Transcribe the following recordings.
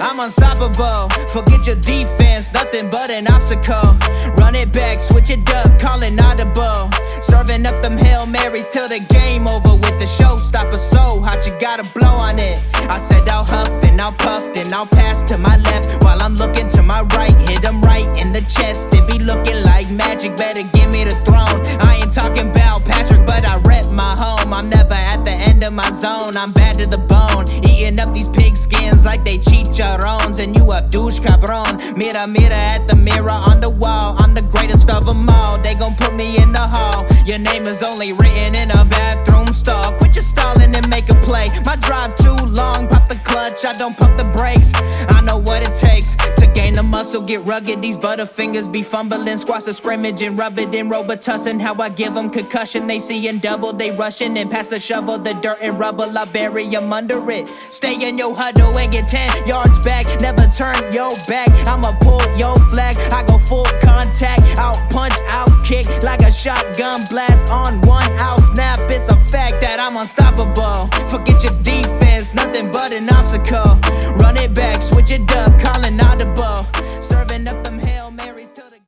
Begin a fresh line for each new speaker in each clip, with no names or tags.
I'm unstoppable. Forget your defense, nothing but an obstacle. Run it back, switch it up, call it audible. Serving up them Hail Marys till the game over with the showstopper. So hot, you gotta blow on it. I said I'll huff and I'll puff, then I'll pass to my left while I'm looking to my right. Hit him right in the chest. It be looking like magic, better give me the throne. I ain't talking about Patrick, but I rep my home. I'm never at the end of my zone, I'm bad to the bone. Eating up these pig skins like they chicharrones. And you a douche cabron. Mira, mira at the mirror on the wall. I'm the greatest of them all. They gon' put me in the hall. Your name is only written in a bathroom stall. Quit your stalling and make a play. My drive too long, pop the clutch, I don't pump the brakes. I know what it takes to gain the muscle, get rugged. These butterfingers be fumbling, squash the scrimmage and rub it in Robitussin. How I give them concussion, they seeing double, they rushing and pass the shovel, the dirt and rubble, I bury them under it. Stay in your huddle and get 10 yards back, never turn your back. I'ma pull your flag, I go full contact, out punch, out kick like a shotgun blast on one out snap. It's a fact that I'm unstoppable. Forget your defense, nothing but an obstacle. Run it back, switch it up, calling audible. Serving up them Hail Marys till the...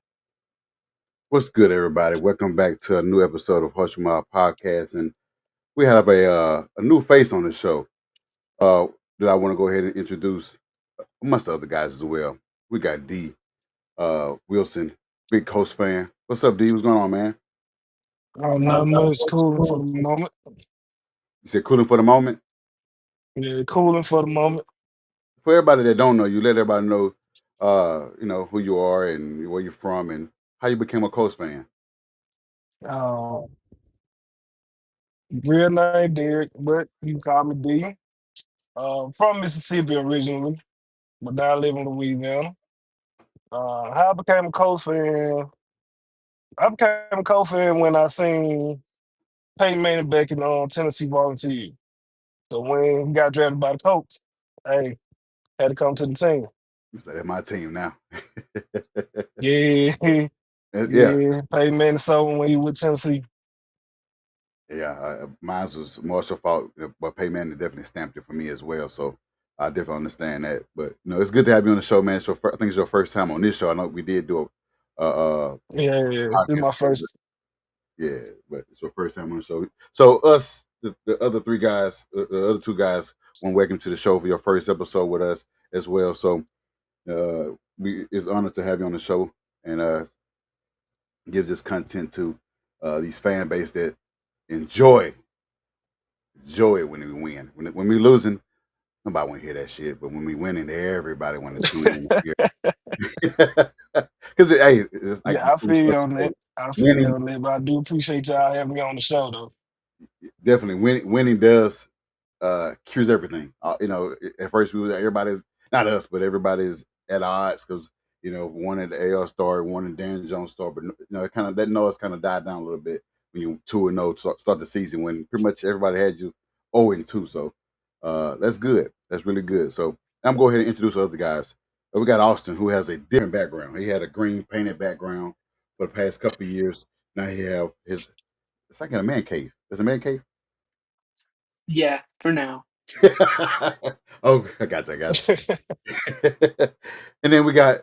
What's good, everybody? Welcome back to a new episode of Hush My Podcast, and we have a new face on the show uh, that I want to go ahead and introduce, amongst the other guys as well. We got D Wilson, big Colts fan. What's up, D? What's going on, man?
Not much cooling for the moment.
You said cooling for the moment.
Yeah, cooling for the moment.
For everybody that don't know you, let everybody know, who you are and where you're from and how you became a Colts fan.
Uh, Real name Derek, but you can call me D. From Mississippi originally, but now I live in Louisiana. How I became a Colts fan? I became a Colts fan when I seen Peyton Manning back in Tennessee Volunteer. So when he got drafted by the Colts, hey, had to come to the team.
You said, that's my team now.
Yeah,
Yeah,
yeah. Peyton Manning sold when he with Tennessee.
yeah, mine was Marshall fault, but Payman definitely stamped it for me as well. So I definitely understand that. But it's good to have you on the show, man. I think it's your first time on this show. I know we did do a
Yeah. This is
podcast
my
together, but
first.
yeah, but it's your first time on the show. So us, the other three guys, the other two guys, want to welcome to the show for your first episode with us as well. So we it's an honor to have you on the show and gives this content to these fan base that enjoy it when we win. When we losing, nobody want to hear that shit. But when we winning, everybody want to tune in and hear. Because hey, it's like
Yeah, I
we
feel you
supposed to
on
say,
that. I feel you
winning
on that, but I do appreciate y'all having me on the show, though.
definitely winning does cures everything. At first we was everybody's not us, but everybody's at odds because one at the AR star, one at Dan Jones star, but it kind of that noise kind of died down a little bit when you 2-0 start the season when pretty much everybody had you 0-2. So that's good. That's really good. So I'm going to go ahead and introduce the other guys. We got Austin, who has a different background. He had a green painted background for the past couple of years. Now he have his. It's like in a man cave. It's a man cave.
Yeah, for now.
Oh, I got you. And then we got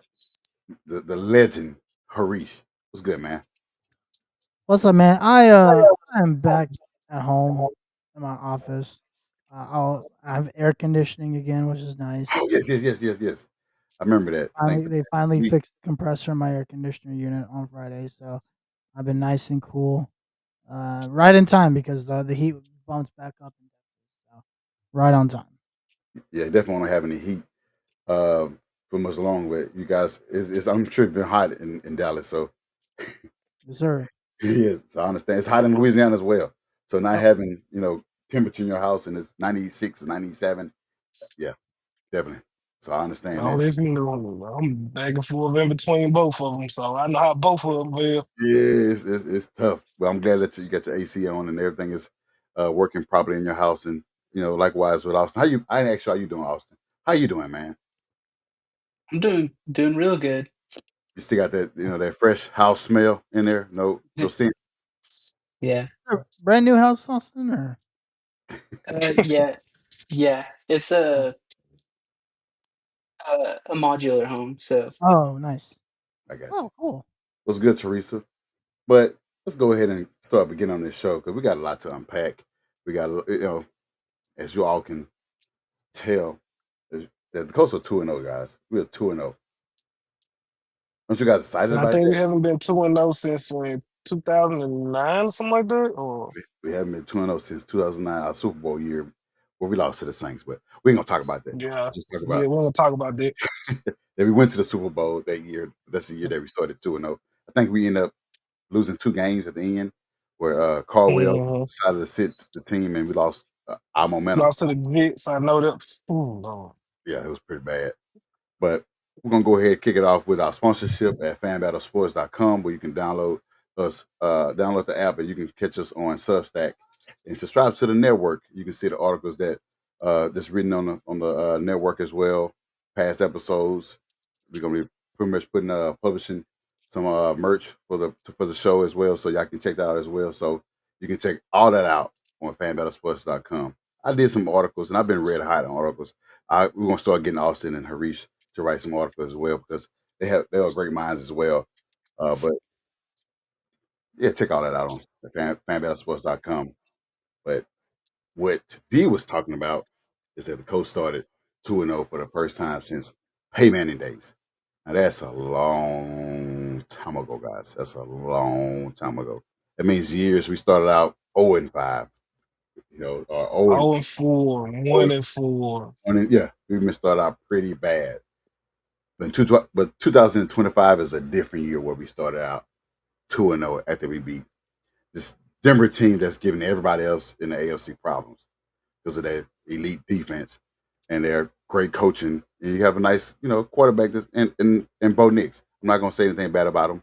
the legend Harish. What's good, man?
What's up, man? I'm back at home in my office. I have air conditioning again, which is nice.
Oh yes. I remember that. Thank
They finally
you.
fixed the compressor in my air conditioner unit on Friday, so I've been nice and cool. Right in time because the heat bumps back up, so right on time.
Yeah, definitely don't have any heat uh, for much long, but you guys, I'm sure it's been hot in Dallas, so
Yes, sir.
yes, I understand. It's hot in Louisiana as well. So not
Yep.
having temperature in your house and it's 96, 97, yeah, definitely. So I understand
All
that.
this, I'm back and forth in between both of them, so I know how both of them feel.
Yeah, it's tough, but I'm glad that you got your AC on and everything is working properly in your house. And likewise with Austin. I didn't ask you how you doing, Austin. How you doing, man?
I'm doing real good.
You still got that that fresh house smell in there? No scent.
Yeah.
Brand new house, Austin, or
Yeah. Yeah. It's A modular home, so
Oh, nice.
I got you.
Oh, cool.
It was good, Teresa. But let's go ahead and start beginning on this show because we got a lot to unpack. We got, as you all can tell, that the Colts are 2-0, guys. We are 2-0. Aren't you guys excited
And I
about
think
that?
we haven't been 2-0 since when 2009 or something like that. Or
We haven't been 2-0 since 2009, our Super Bowl year, where we lost to the Saints. But we ain't gonna talk about that.
yeah,
Just talk
yeah,
about
we're gonna talk about that.
that we went to the Super Bowl that year. That's the year that we started 2-0. I think we ended up losing 2 games at the end, where Carwell
Hmm.
decided to sit the team, and we lost our momentum.
Lost to the Jets. I know that. Ooh, Lord.
Yeah, it was pretty bad. But we're gonna go ahead and kick it off with our sponsorship at fanbattlesports.com, where you can download the app, and you can catch us on Substack and subscribe to the network. You can see the articles that's written on the network as well, past episodes. We're gonna be pretty much publishing some merch for the show as well, so y'all can check that out as well. So you can check all that out on fanbattlesports.com. I did some articles, and I've been red hot on articles. We're gonna start getting Austin and Harish to write some articles as well because they are great minds as well. But yeah, check all that out on fanbattlesports.com. But what D was talking about is that the coach started 2-0 for the first time since Pey Manning days. Now that's a long time ago, guys. That's a long time ago. That means years. We started out 0-5, or 0
0-4, 1-4.
yeah, we been started out pretty bad. But 2025 is a different year where we started out 2-0 after we beat this Denver team that's giving everybody else in the AFC problems because of their elite defense and their great coaching. And you have a nice, quarterback and Bo Nix. I'm not gonna say anything bad about him,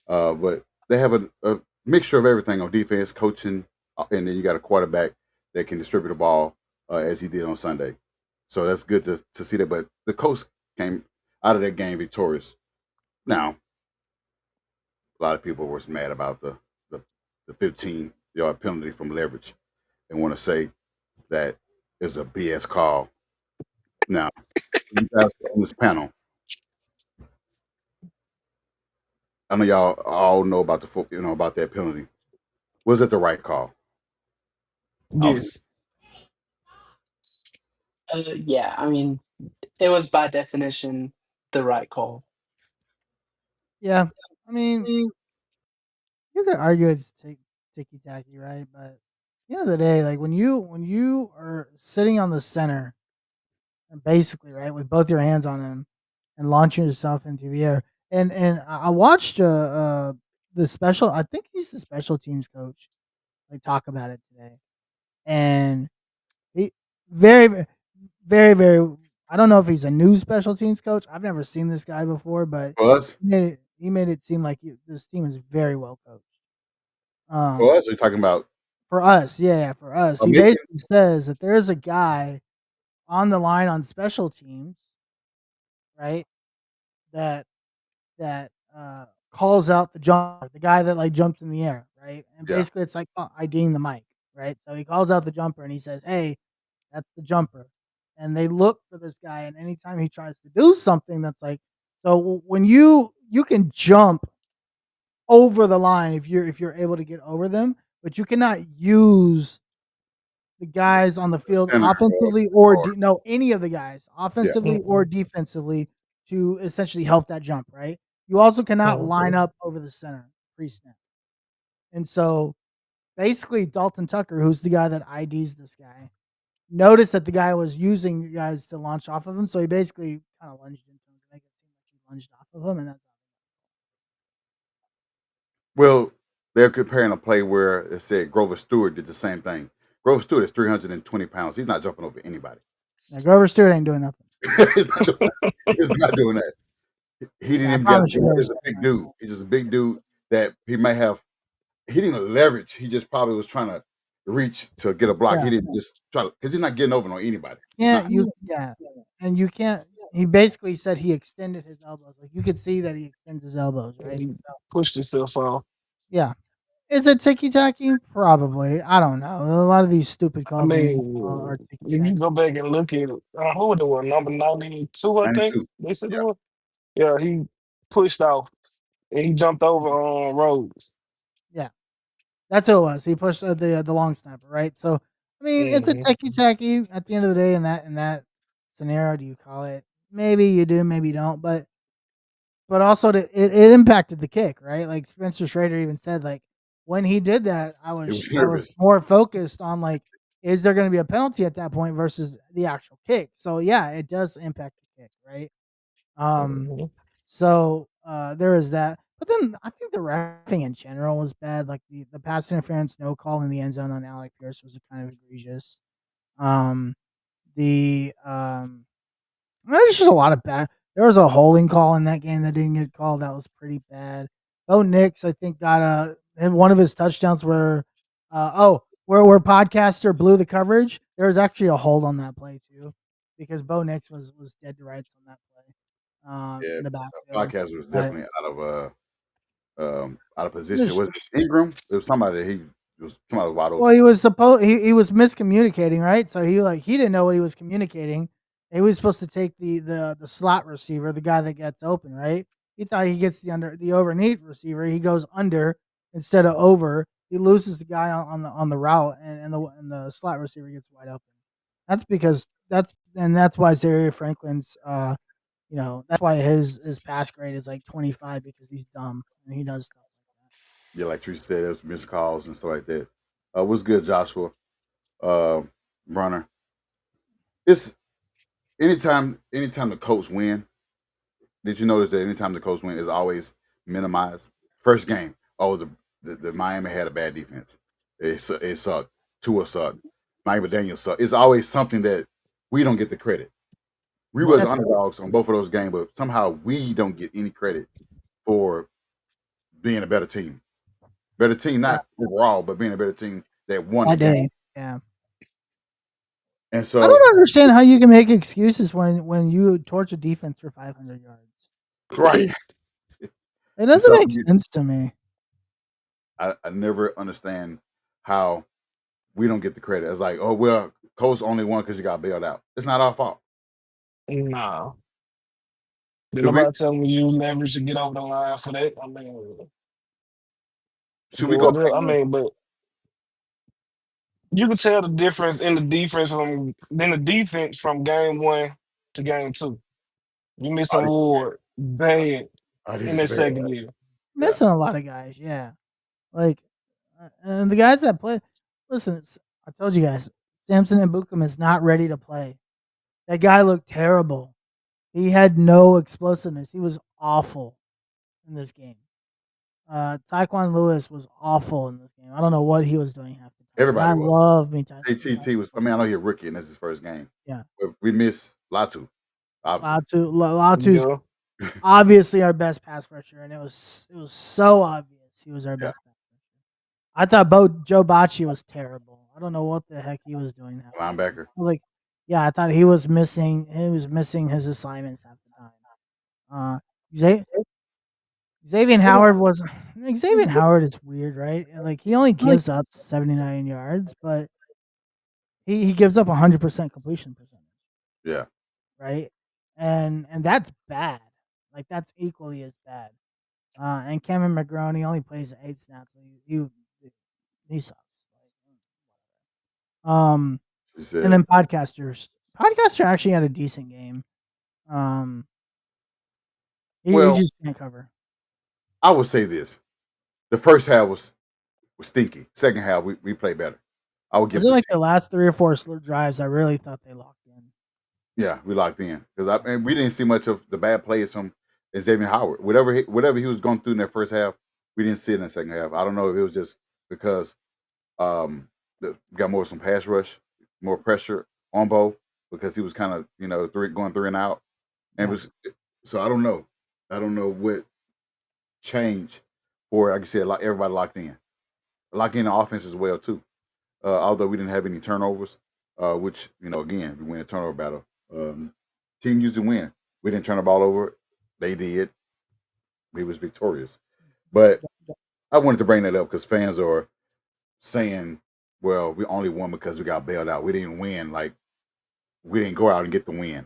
but they have a mixture of everything on defense, coaching, and then you got a quarterback that can distribute the ball as he did on Sunday. So that's good to see that. But the Colts came out of that game victorious. Now, a lot of people were mad about the 15-yard penalty from leverage and want to say that is a BS call. Now, you guys on this panel, I know y'all all know about about that penalty. Was it the right call? Austin.
Yes.
yeah, I mean, it was by definition the right call.
Yeah. I mean, you could argue it's ticky tacky, right? But at the end of the day, like when you are sitting on the center and basically right with both your hands on him and launching yourself into the air, and I watched the special. I think he's the special teams coach. Like talk about it today, and he very very. I don't know if he's a new special teams coach. I've never seen this guy before, but
For us,
he made it seem like this team is very well coached.
for us, we're talking about
For us, yeah, for us. He
Macon.
basically says that there's a guy on the line on special teams, right? That calls out the jumper, the guy that like jumps in the air, right? And
Yeah.
basically, it's like IDing the mic, right? So he calls out the jumper and he says, "Hey, that's the jumper." And they look for this guy, and anytime he tries to do something that's like, so when you can jump over the line if you're able to get over them, but you cannot use the guys on the
The
field
center
offensively or
or
no, any of the guys
yeah.
offensively or
Mhm.
defensively to essentially help that jump, right? You also cannot
Mhm.
line up over the center pre-snap. And so basically Dalton Tucker, who's the guy that IDs this guy, noticed that the guy was using you guys to launch off of him. So he basically kind of lunged into him to make it seem like he lunged off of him, and that's
Well, they're comparing a play where it said Grover Stewart did the same thing. Grover Stewart is 320 pounds. He's not jumping over anybody.
yeah, Grover Stewart ain't doing nothing.
He's not doing that. He's not doing that. He didn't
Yeah, I
even get.
promise you
He's
there's
a big dude. He's just a big dude that he may have. He didn't even leverage. He just probably was trying to reach to get a block.
yeah.
He didn't just try to because he's not getting over on anybody. He's
Can't
not.
you yeah, and you can't he basically said he extended his elbows, like, you could see that he extends his elbows, right?
He pushed himself off.
Yeah. Is it ticky-tacky? Probably, I don't know. A lot of these stupid
I
calls in the NFL
mean,
are
if you
ticky-tacky.
go back and look at it, who was it was number 92, I think.
92.
They said it was. Yeah, he pushed off and he jumped over on Rhodes.
Yeah, that's who it was. He pushed the long snapper, right? So I mean, it's a
Hmm.
techie tacky at the end of the day. In that scenario, do you call it? Maybe you do, maybe you don't. But also it impacted the kick, right? Like Spencer Schrader even said, like when he did that,
He was
I was
nervous.
more focused on like, is there going to be a penalty at that point versus the actual kick? So yeah, it does impact the kick, right? Um,
Hmm.
so there is that. But then I think the reffing in general was bad. Like the pass interference, no call in the end zone on Alec Pierce was kind of egregious. Um, the there's just a lot of bad. There was a holding call in that game that didn't get called. That was pretty bad. Bo Nix, I think, got and one of his touchdowns where, where podcaster blew the coverage. There was actually a hold on that play too, because Bo Nix was dead to rights on that play,
Yeah,
in the backfield.
podcast was
But
definitely out of position.
just
Was it Ingram? It was somebody. Somebody was wide
Well,
open.
he was miscommunicating, right? So he didn't know what he was communicating. He was supposed to take the slot receiver, the guy that gets open, right? He thought he gets the overneath receiver. He goes under instead of over. He loses the guy on the route, and the slot receiver gets wide open. That's why Zaire Franklin's that's why his pass grade is like 25 because he's dumb and he does stuff like
Yeah, like Teresa said, there's missed calls and stuff like that. What's good, Joshua? Uh, Runner. It's anytime the Colts win. Did you notice that anytime the Colts win is always minimized? First game, oh the Miami had a bad defense. It sucked. Tua sucked. Miami Daniel sucked. It's always something that we don't get the credit. We was
Right.
that.
underdogs on both of those games, but somehow we don't get any credit for being a better team. Better team,
Yeah,
not overall, but being a better team that won the
that
game.
day. Yeah.
And
I
so,
don't understand how you can make excuses when you torch a defense for 500 yards.
right.
It
And
doesn't
so
make sense to me.
I never understand how we don't get the credit. It's like, oh well, Colts only won because you got bailed out. It's not our fault.
Nah. Did
Should we
nobody tell me you leverage to get over the line for that? I mean,
should we
do
go
what
back?
I mean, but you can tell the difference in the defense from game one to game two. You
Oh,
missing Ward bad
this
in
is
that
bad.
second year.
Yeah,
Missing a lot of guys, yeah. Like, and the guys that play, listen, I told you guys, Samson and Bukum is not ready to play. That guy looked terrible. He had no explosiveness. He was awful in this game. Taekwon Lewis was awful in this game. I don't know what he was doing half the time. And
everybody
I
was.
love me
ATT was. I mean, I know he's a rookie and that's his first game,
Yeah.
but we miss Latu, obviously.
Latu's
Yeah.
obviously our best pass rusher, and it was so obvious he was our
Yeah,
best pass rusher. I thought Joe Bocci was terrible. I don't know what the heck he was doing half the time.
linebacker.
Like, yeah, I thought he was missing his assignments half the time. Uh, Xa- Xavier Howard was Xavier Howard is weird, right? Like he only gives up 79 yards, but he gives up 100% completion percentage,
Yeah,
right? And that's bad. Like that's equally as bad. And Cameron McGrone, he only plays 8 snaps. So he sucks. Um,
she
and
said.
then podcaster actually had a decent game. Um, he
Well,
just can't cover.
I would say this: the first half was stinky. Second half, we played better. I would
Was
give
it
the
like
team.
the last 3 or 4 drives? I really thought they locked in.
Yeah, we locked in because we didn't see much of the bad plays from Xavier Howard. Whatever he was going through in that first half, we didn't see it in the second half. I don't know if it was just because we got more some pass rush, more pressure on Bo because he was kind of going three and out, and it
Yeah,
was so I don't know. I don't know what changed for like you said, everybody locked in the offense as well too. Although we didn't have any turnovers, which again we win a turnover battle. Team usually win. We didn't turn the ball over. They did. We was victorious. But I wanted to bring that up because fans are saying, "Well, we only won because we got bailed out. We didn't win. Like we didn't go out and get the win."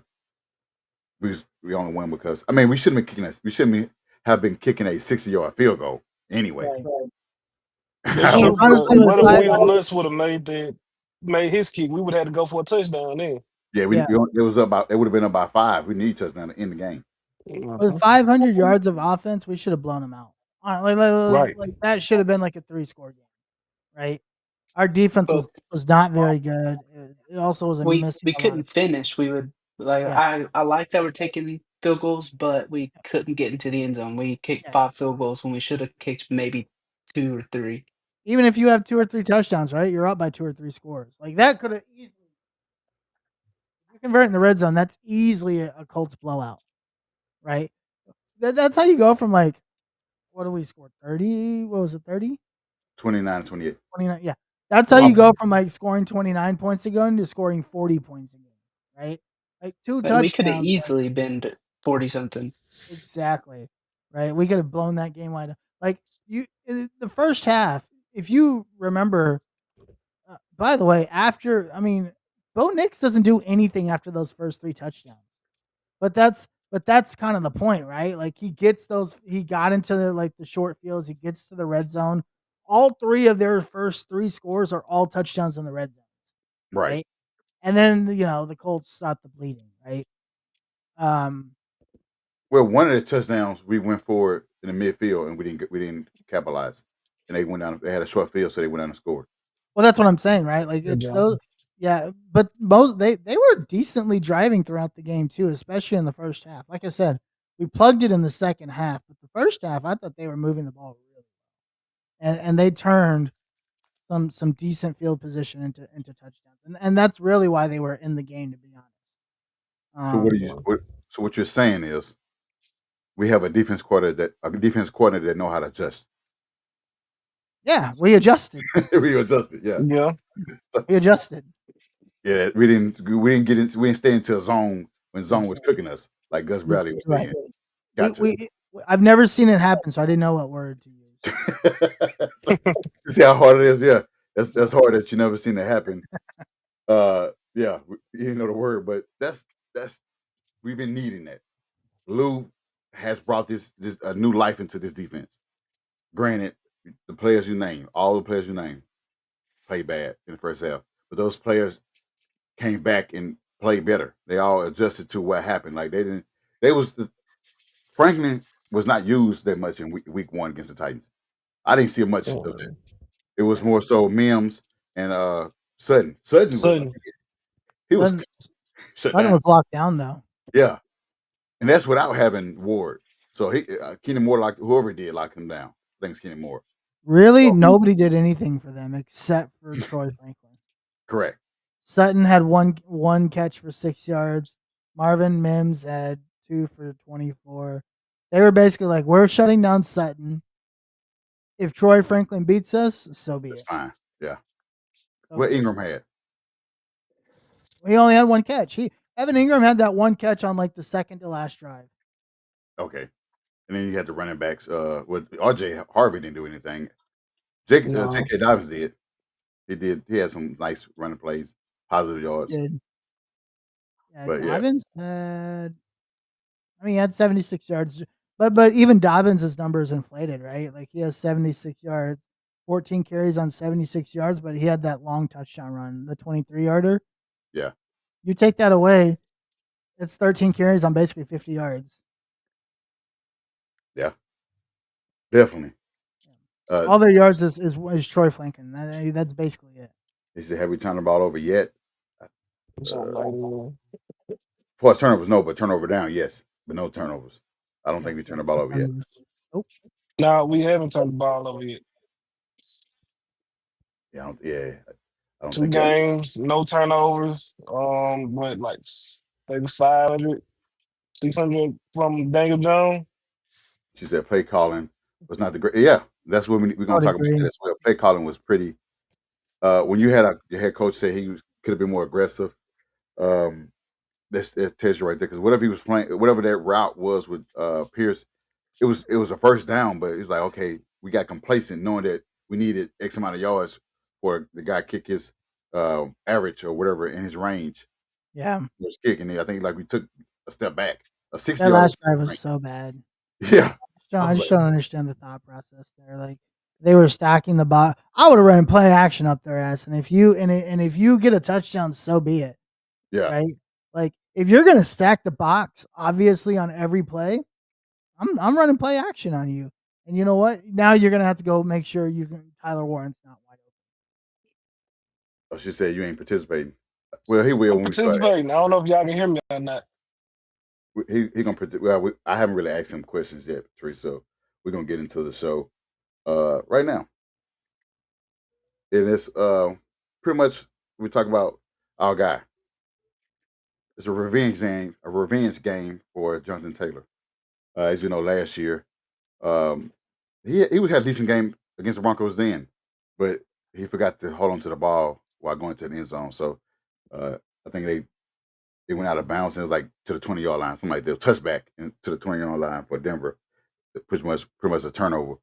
we only won because we shouldn't be kicking us. We shouldn't have been kicking a 60-yard field goal anyway.
Right.
That's
I mean,
true, but
honestly, with
what if
five,
Will Lutz would have made his kick? We would have had to go for a touchdown then.
Yeah,
yeah,
it was up by it would have been up by 5. We need touchdown to end the game.
with
Mhm.
500 yards of offense, we should have blown them out.
Right.
Like that should have been like a 3-score game, right? Our defense
But
was not very good. It also was a missing
we
a lot
couldn't
of.
finish. We would like
Yeah,
I like that we're taking field goals, but we couldn't get into the end zone. We kicked
yeah.
5 field goals when we should have kicked maybe 2 or 3.
Even if you have 2 or 3 touchdowns, right? You're up by 2 or 3 scores. Like that could have easily. If you convert in the red zone, that's easily a Colts blowout, right? That's how you go from like what do we score? 30? What was it? 30?
29-28.
29. Yeah. That's how you go from like scoring 29 points a game to scoring 40 points a game, right? Like 2
But we could have
touchdowns.
easily been 40 something.
Exactly. Right. We could have blown that game wide. Like you, in the first half, if you remember, by the way, Bo Nix doesn't do anything after those first 3 touchdowns. But that's kind of the point, right? Like he got into the short fields, he gets to the red zone. All 3 of their first 3 scores are all touchdowns in the red zone,
Right.
right? And then, the Colts stopped the bleeding, right? Um,
Well, one of the touchdowns we went forward in the midfield and we didn't capitalize. And they went down. They had a short field, so they went down and scored.
well, that's what I'm saying, right? Like
Good
it's
job.
those, yeah. But most they were decently driving throughout the game too, especially in the first half. Like I said, we plugged it in the second half, but the first half, I thought they were moving the ball really well, and they turned some decent field position into touchdowns, and that's really why they were in the game, to be honest.
So what are
Um,
you? So what you're saying is we have a defense coordinator that know how to adjust.
yeah, we adjusted.
We adjusted. Yeah.
Yeah.
We adjusted.
Yeah. We didn't stay into a zone when zone was cooking us like Gus Bradley was
Right.
saying.
We
Gotcha.
we I've never seen it happen, so I didn't know what word to use.
So, you see how hard it is? Yeah. That's hard that you never seen it happen. Yeah, you didn't know the word, but that's we've been needing that. Lou has brought this a new life into this defense. Granted, the players you name, all the players you name, played bad in the first half, but those players came back and played better. They all adjusted to what happened. Like they didn't. They was Franklin was not used that much in week 1 against the Titans. I didn't see much of that.
Mhm.
It was more so Mims and Sutton. Sutton was
Sudden.
he was
Sutton,
shut
Sutton
down.
was locked down though.
Yeah, and that's without having Ward. So he Kenny Moore like whoever did lock him down. I think it's Kenny Moore.
Really,
So,
nobody did anything for them except for Troy Franklin.
correct.
Sutton had one catch for 6 yards. Marvin Mims had 2 for 24. They were basically like, we're shutting down Sutton. If Troy Franklin beats us, so be
That's
it.
fine. Yeah.
So
What
be it.
Ingram had.
He only had one catch. Evan Ingram had that one catch on like the second to last drive.
Okay. And then you had the running backs. With RJ Harvey didn't do anything. Jake
No.
J.K. Dobbins did. He did. He had some nice running plays, positive yards.
Did
But yeah,
Dobbins had? I mean, he had 76 yards, but even Dobbins' numbers inflated, right? Like he has 76 yards, 14 carries on 76 yards, but he had that long touchdown run, the 23-yarder.
yeah,
You take that away, it's 13 carries on basically 50 yards.
yeah, definitely.
All their yards is Troy Franklin. That's basically it.
He said, "Have we turned the ball over yet?"
Something like that.
For turnovers, no, but turnover down, yes, but no turnovers. I don't
Yeah,
think we turned the ball over yet.
Nope.
No, we haven't turned the ball over yet.
Yeah, I don't
2
think that.
games, no turnovers. What like maybe 500, 600 from Daniel Jones.
She said play calling was not the great. Yeah, that's what we're
I
going
would
to talk about
agree.
that as well. Play calling was pretty. When you had your head coach say he could have been more aggressive, um, that tells you right there. Because whatever he was playing, whatever that route was with Pierce, it was a first down, but it's like okay, we got complacent knowing that we needed X amount of yards for the guy kick his average or whatever in his range
Yeah.
for his kick, and then I think like we took a step back. a 60
That
yard
last drive was
rank.
so bad.
Yeah, I
I
was
just
like,
don't understand the thought process there. Like they were stacking the bot. I would have run play action up their ass, and if you get a touchdown, so be it.
yeah.
Right? Like if you're gonna stack the box, obviously on every play, I'm running play action on you. And you know what? Now you're gonna have to go make sure you can Tyler Warren's not wide
Oh, she said you ain't participating. Well, he will
I'm
when we start.
participating. I don't know if y'all can hear me or not.
He gonna participate. Well, I haven't really asked him questions yet, Patrice. So we're gonna get into the show right now. And it's pretty much we talk about our guy. It's a revenge game for Jonathan Taylor. As you know, last year, um, he would have a decent game against the Broncos then, but he forgot to hold on to the ball while going to the end zone. So I think they went out of bounds and it was like to the 20-yard line, something like that. Touchback to the 20-yard line for Denver, pretty much a turnover.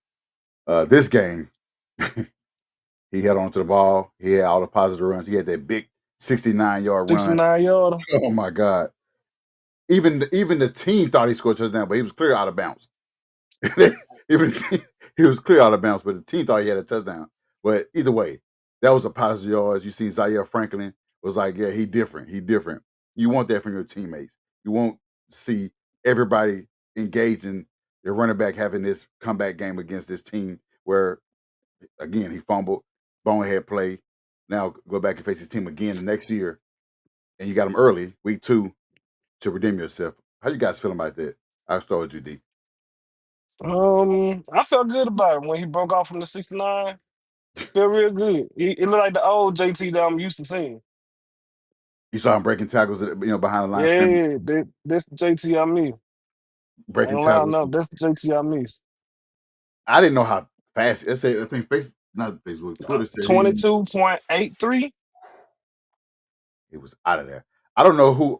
This game, he held on to the ball. He had all the positive runs. He had that big 69-yard run.
69 yarder.
Oh my God! Even the team thought he scored a touchdown, but he was clear out of bounds. Even the team, he was clear out of bounds, but the team thought he had a touchdown. But either way, that was a positive yards. You see, Zaire Franklin was like, "Yeah, he different. He different." You want that from your teammates. You won't see everybody engaging their running back having this comeback game against this team where, again, he fumbled, bonehead play. Now go back and face his team again the next year, and you got him early, week 2, to redeem yourself. How you guys feeling about that? I'll start with you, D.
I felt good about it when he broke off from the 69. Feel real good. It looked like the old JT that I'm used to seeing.
You saw him breaking tackles, behind the line of scrimmage,
Yeah, that's the JT I miss. I ain't
breaking
lying,
tackles.
no, that's the JT I miss.
I didn't know how fast. I think not Facebook, Twitter said he
22.83.
he was out of there. I don't know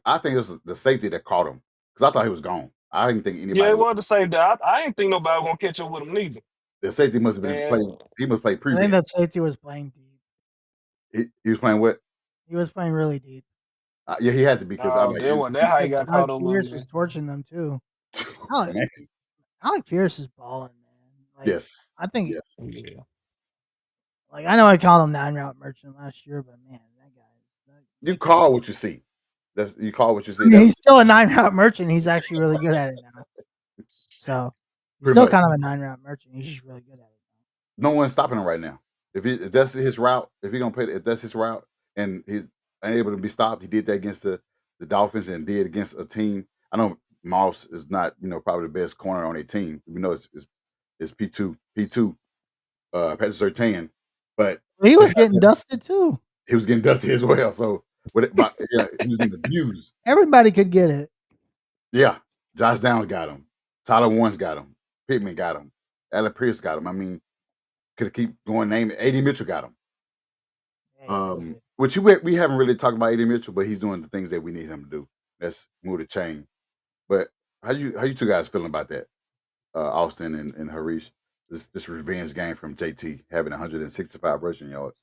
I think it was the safety that caught him because I thought he was gone. I didn't think
Yeah,
anybody
it
was.
was to save that. I ain't think nobody was gonna catch up with him neither.
The safety must have been
And
playing. He must play
open. I think
prevent.
that safety was playing deep.
He was playing what?
He was playing really deep.
Yeah, he had to be because I'm
no,
like,
that wasn't that how he
Because
got caught
Alec
up with
Pierce
me.
was torching them too. Alec,
man.
Alec Pierce is balling, man. Like
Yes,
I think,
yes.
Yeah.
like I know I called him 9 route merchant last year, but man, that guy is
You
that kid.
call what you see. You call what you
I
see.
mean,
That's
he's still a 9 route merchant. He's actually really good at it now. So he's
pretty
still
much.
kind of a 9 route merchant. He's just really good at it
No one's stopping him right now. If that's his route, if that's his route, and he's unable to be stopped, he did that against the Dolphins and did against a team. I know Moss is not probably the best corner on a team. We know it's P2 Patrick Surtain, but
now. He
to
was
have
getting
him,
dusted too.
he was getting dusty as well. So but yeah, he was getting abused.
Everybody could get it.
Yeah, Josh Downs got him. Tyler Warren's got him. Pittman got him. Alec Pierce got him. I mean, could have keep going. Name AD Mitchell got him.
Yeah, he really did.
Which we haven't really talked about AD Mitchell, but he's doing the things that we need him to do. That's move the chain. But how you two guys feeling about that? Austin and Harish, this revenge game from JT having 165 rushing yards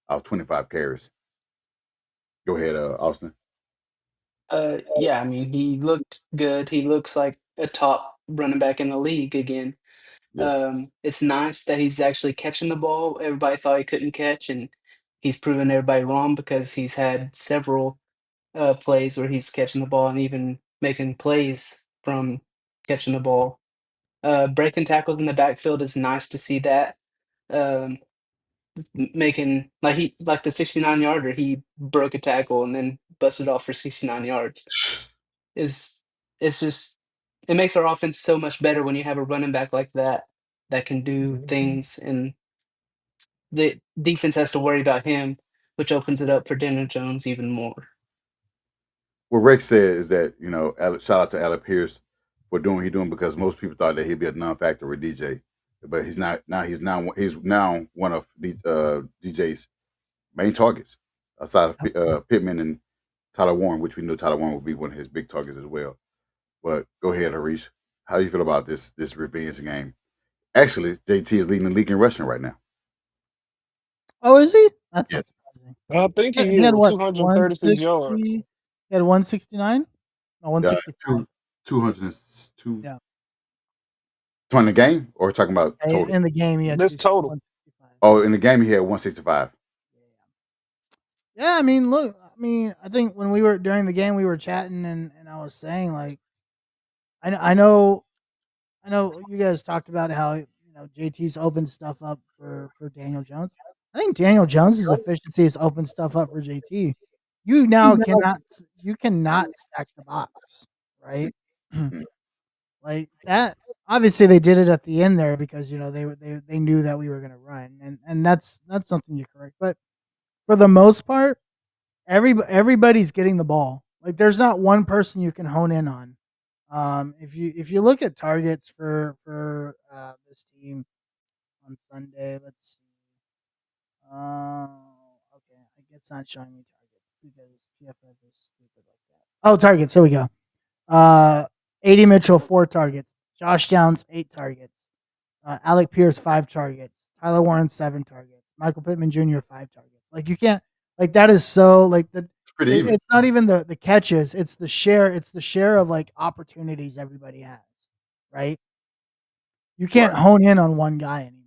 off 25 carries. Go ahead, Austin.
Yeah, I mean, he looked good. He looks like a top running back in the league again.
Yes.
It's nice that he's actually catching the ball. Everybody thought he couldn't catch, and he's proven everybody wrong because he's had several plays where he's catching the ball and even making plays from catching the ball. Breaking tackles in the backfield is nice to see that. Um, making like the 69 yarder, he broke a tackle and then busted off for 69 yards. Is it's just it makes our offense so much better when you have a running back like that that can do things, and the defense has to worry about him, which opens it up for Daniel Jones even more.
What Rex said is that shout out to Alec Pierce for doing what he doing because most people thought that he'd be a non-factor with DJ, but he's not. Now one of DJ's main targets outside of Pittman and Tyler Warren, which we knew Tyler Warren would be one of his big targets as well. But go ahead, Harish. How do you feel about this revenge game? Actually, JT is leading the league in rushing right now.
Oh, is he? That's not
Yes.
surprising.
I think
Yeah,
he
he
is
had
with
what
236 yards.
160. He had 169. No,
Yeah,
165.
202.
Yeah.
Talking the game or talking about total?
In the game, he had
This total.
165.
Oh, in the game he had 165.
Yeah, I mean, look, I mean, I think when we were during the game, we were chatting, and I was saying like, I know, I know you guys talked about how JT's opened stuff up for Daniel Jones. I think Daniel Jones's efficiency has opened stuff up for JT. You now cannot stack the box, right?
Mm.
Like that. Obviously, they did it at the end there because they knew that we were going to run, and that's something you correct. But for the most part, everybody's getting the ball. Like there's not one person you can hone in on. If you look at targets for this team on Sunday, let's see. Okay, I guess not showing me targets because PFF is stupid like that. Oh, targets. Here we go. Uh, 80 Mitchell 4 targets. Josh Downs 8 targets. Alec Pierce 5 targets. Tyler Warren 7 targets. Michael Pittman Jr. 5 targets. Like you can't like that is so like the
It's pretty even.
it's not even the catches. It's the share. It's the share of like opportunities everybody has. Right. You can't
Right.
hone in on one guy anymore.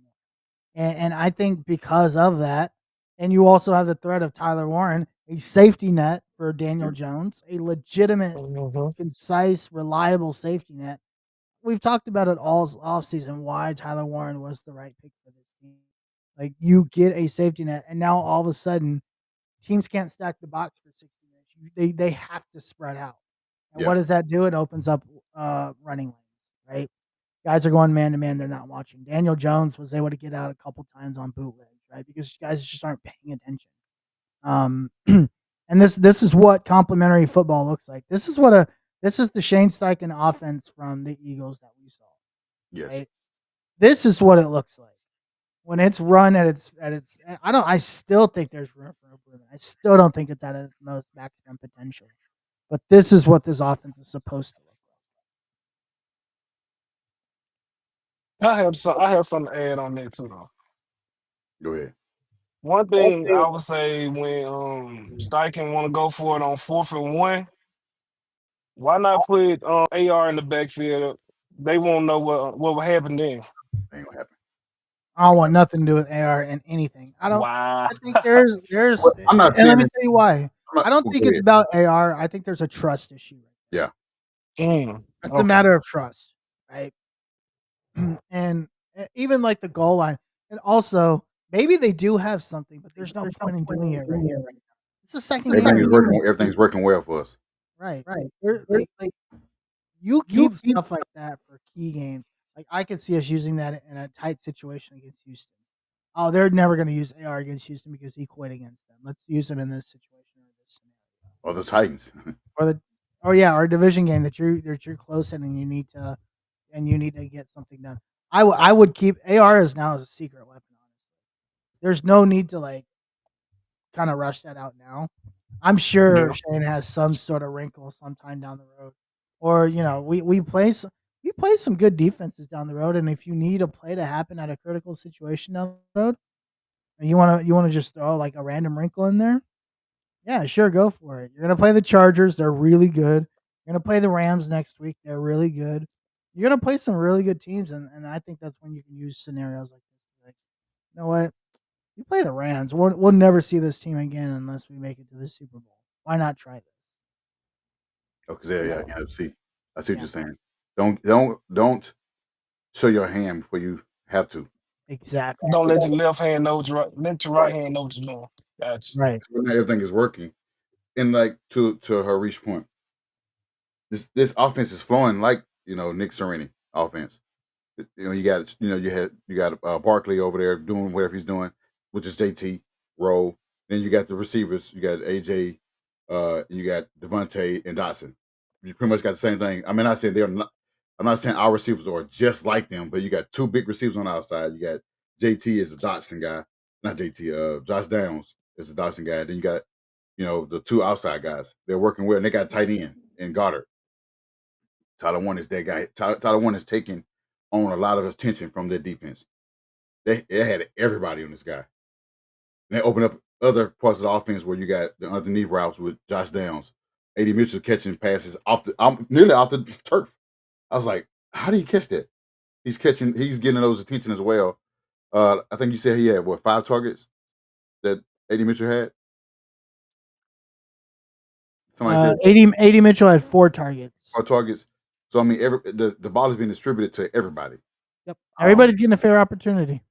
And I think because of that, and you also have the threat of Tyler Warren, a safety net for Daniel Jones, a legitimate,
Mhm.
concise, reliable safety net. We've talked about it all offseason why Tyler Warren was the right pick for this team. Like you get a safety net, and now all of a sudden teams can't stack the box for 60 minutes. They have to spread out. And
Yeah.
what does that do? It opens up running lanes, right? Guys are going man to man. They're not watching. Daniel Jones was able to get out a couple times on bootlegs, right? Because guys just aren't paying attention. And this is what complementary football looks like. This is the Shane Steichen offense from the Eagles that we saw,
Yes.
right? This is what it looks like when it's run at its. I still think there's room for improvement. I still don't think it's at its most maximum potential. But this is what this offense is supposed to look
I have something to add on that too though.
Go ahead.
One thing I would say when Steichen want to go for it on 4th and 1, why not put AR in the backfield? They won't know what will happen then.
Ain't gonna happen.
I don't want nothing to do with AR and anything. I don't.
Wow.
I think there's,
Well, I'm not
and let
saying
me
it.
tell you why.
I'm not.
I don't
Well,
think
go
it's
ahead.
about AR. I think there's a trust issue.
Yeah.
It's a
Okay.
matter of trust, right? And even like the goal line, and also maybe they do have something, but there's no point in doing it right now. It's the second game of the year,
Everything's working well for us.
right? Like you keep stuff like that for key games. Like I could see us using that in a tight situation against Houston. Oh, they're never going to use AR against Houston because he quit against them. Let's use him in this situation or this scenario.
Or the Titans.
Or the our division game that you're close in and you need to get something done. I would keep AR is now as a secret weapon. Honestly, there's no need to like kind of rush that out now. I'm sure
Yeah.
Shane has some sort of wrinkle sometime down the road, or we play some good defenses down the road, and if you need a play to happen at a critical situation down the road, and you wanna just throw like a random wrinkle in there, yeah, sure, go for it. You're gonna play the Chargers, they're really good. You're gonna play the Rams next week, they're really good. You're gonna play some really good teams, and I think that's when you can use scenarios like this. Like, you know what? You play the Rams. We'll never see this team again unless we make it to the Super Bowl. Why not try this?
Oh, because yeah, NFC. I see what
Yeah,
you're saying. Don't show your hand before you have to.
exactly.
Don't let your left hand know what your let your right
Right.
hand know what you're doing. Gotcha.
Right.
When not everything is working. And like to her reach point, this offense is flowing like Nick Sirianni offense. You got Barkley over there doing whatever he's doing, which is JT Rowe. Then you got the receivers. You got AJ, you got Devontae and Dotson. You pretty much got the same thing. I mean, I said they're not. I'm not saying our receivers are just like them, but you got two big receivers on the outside. You got JT is a Dotson guy, not JT. Josh Downs is a Dotson guy. Then you got the two outside guys. They're working well, and they got tight end and Goddard. Tyler Warren is that guy. Tyler Warren is taking on a lot of attention from their defense. They had everybody on this guy. And they opened up other parts of the offense where you got the underneath routes with Josh Downs, AD Mitchell catching passes off nearly off the turf. I was like, how do you catch that? He's getting those attention as well. I think you said he had what 5 targets that AD Mitchell had, something like that.
80 Mitchell had 4 targets.
5 targets. So I mean, the ball is being distributed to everybody.
Yep.
Um,
Everybody's getting a fair opportunity.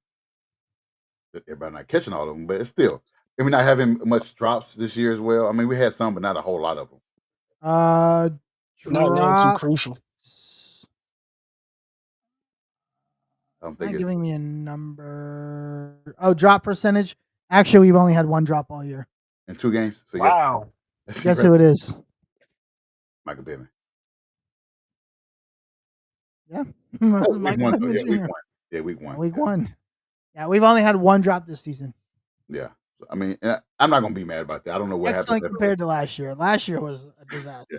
everybody not catching all of them, but it's still. And we're not having much drops this year as well. I mean, we had some, but not a whole lot of them.
Uh,
Not none too
drops.
crucial.
I don't
It's
think
not
it's
giving me a number. Oh, drop percentage. Actually, we've only had one drop all year.
in 2 games. So yes,
Wow.
that's
Guess who it
impressive.
is?
Michael Bivin.
Yeah,
Oh, week
Michael
one. Oh,
Pittman
yeah, week
Jr.
one. Yeah, week
Yeah,
one.
week 1. Yeah, we've only had one drop this season.
Yeah. So, I mean, I'm not gonna be mad about that. I don't know what happened.
Excellent compared to last year. Last year was a disaster.
Yeah.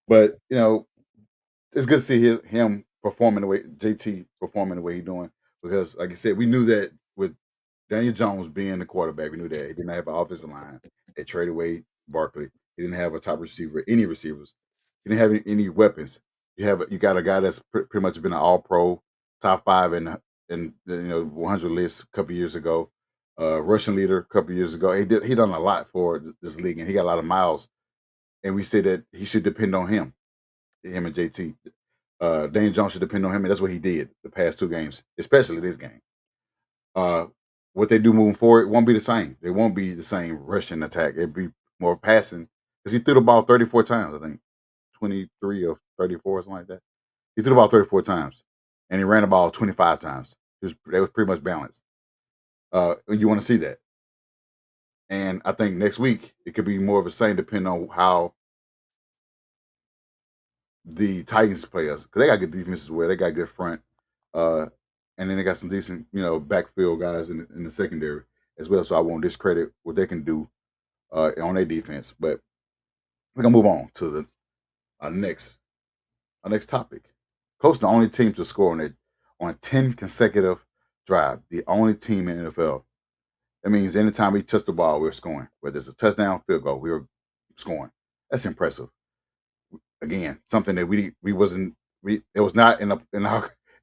But it's good to see him performing the way JT performing the way he's doing because, like I said, we knew that with Daniel Jones being the quarterback, we knew that he didn't have an offensive line. They traded away Barkley. He didn't have a top receiver, any receivers. He didn't have any weapons. You got a guy that's pretty much been an All Pro, top 5 in the 100 list a couple years ago, Russian leader a couple years ago. He done a lot for this league, and he got a lot of miles. And we said that he should depend on him and JT. Daniel Jones should depend on him, and that's what he did the past 2 games, especially this game. What they do moving forward won't be the same. It won't be the same rushing attack. It'd be more passing because he threw the ball 34 times. I think 23 or 34 or something like that. He threw the ball 34 times, and he ran the ball 25 times. They was pretty much balanced. You want to see that, and I think next week it could be more of the same, depending on how the Titans play us because they got good defense as well. They got good front, uh, and then they got some decent, backfield guys in the secondary as well. So I won't discredit what they can do on their defense. But we're gonna move on to the our next topic. Colts the only team to score on 10 consecutive drive. The only team in the NFL. That means anytime we touch the ball, we're scoring. Whether it's a touchdown, field goal, we were scoring. That's impressive. Again, something that it was not in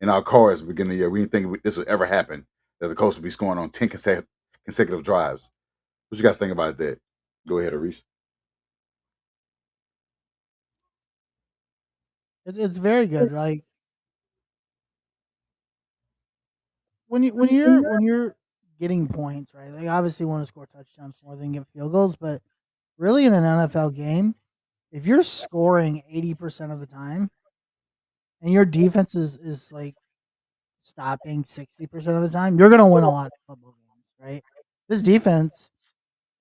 our cards at the beginning of the year. We didn't think this would ever happen, that the Colts would be scoring on 10 consecutive drives. What you guys think about that? Go ahead, Arish.
It's very good. Like when you're getting points, right? Like obviously want to score touchdowns more than get field goals, but really in an NFL game, if you're scoring 80% of the time and your defense is like stopping 60% of the time, you're gonna win a lot of football games, right? This defense,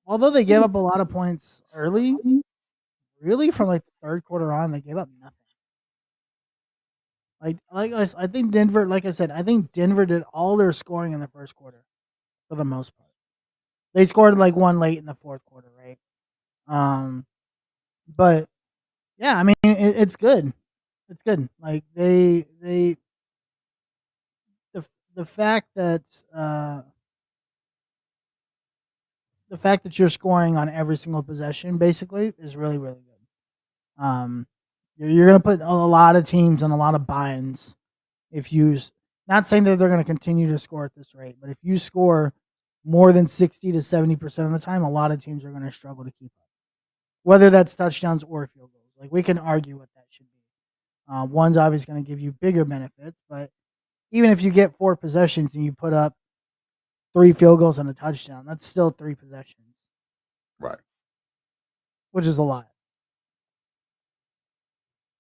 although they gave up a lot of points early, really from like the third quarter on, they gave up nothing. I think Denver, like I said, I think Denver did all their scoring in the first quarter for the most part. They scored like one late in the fourth quarter, right? But yeah, I mean it's good. It's good. Like the the fact that uh the fact that you're scoring on every single possession basically is really really good. You're gonna put a lot of teams in a lot of binds if you not saying that they're going to continue to score at this rate, but if you score more than 60 to 70% of the time, a lot of teams are going to struggle to keep up. Whether that's touchdowns or field goals. Like we can argue what that should be. One's obviously going to give you bigger benefits, but even if you get 4 possessions and you put up 3 field goals and a touchdown, that's still 3 possessions,
Right.
which is a lot.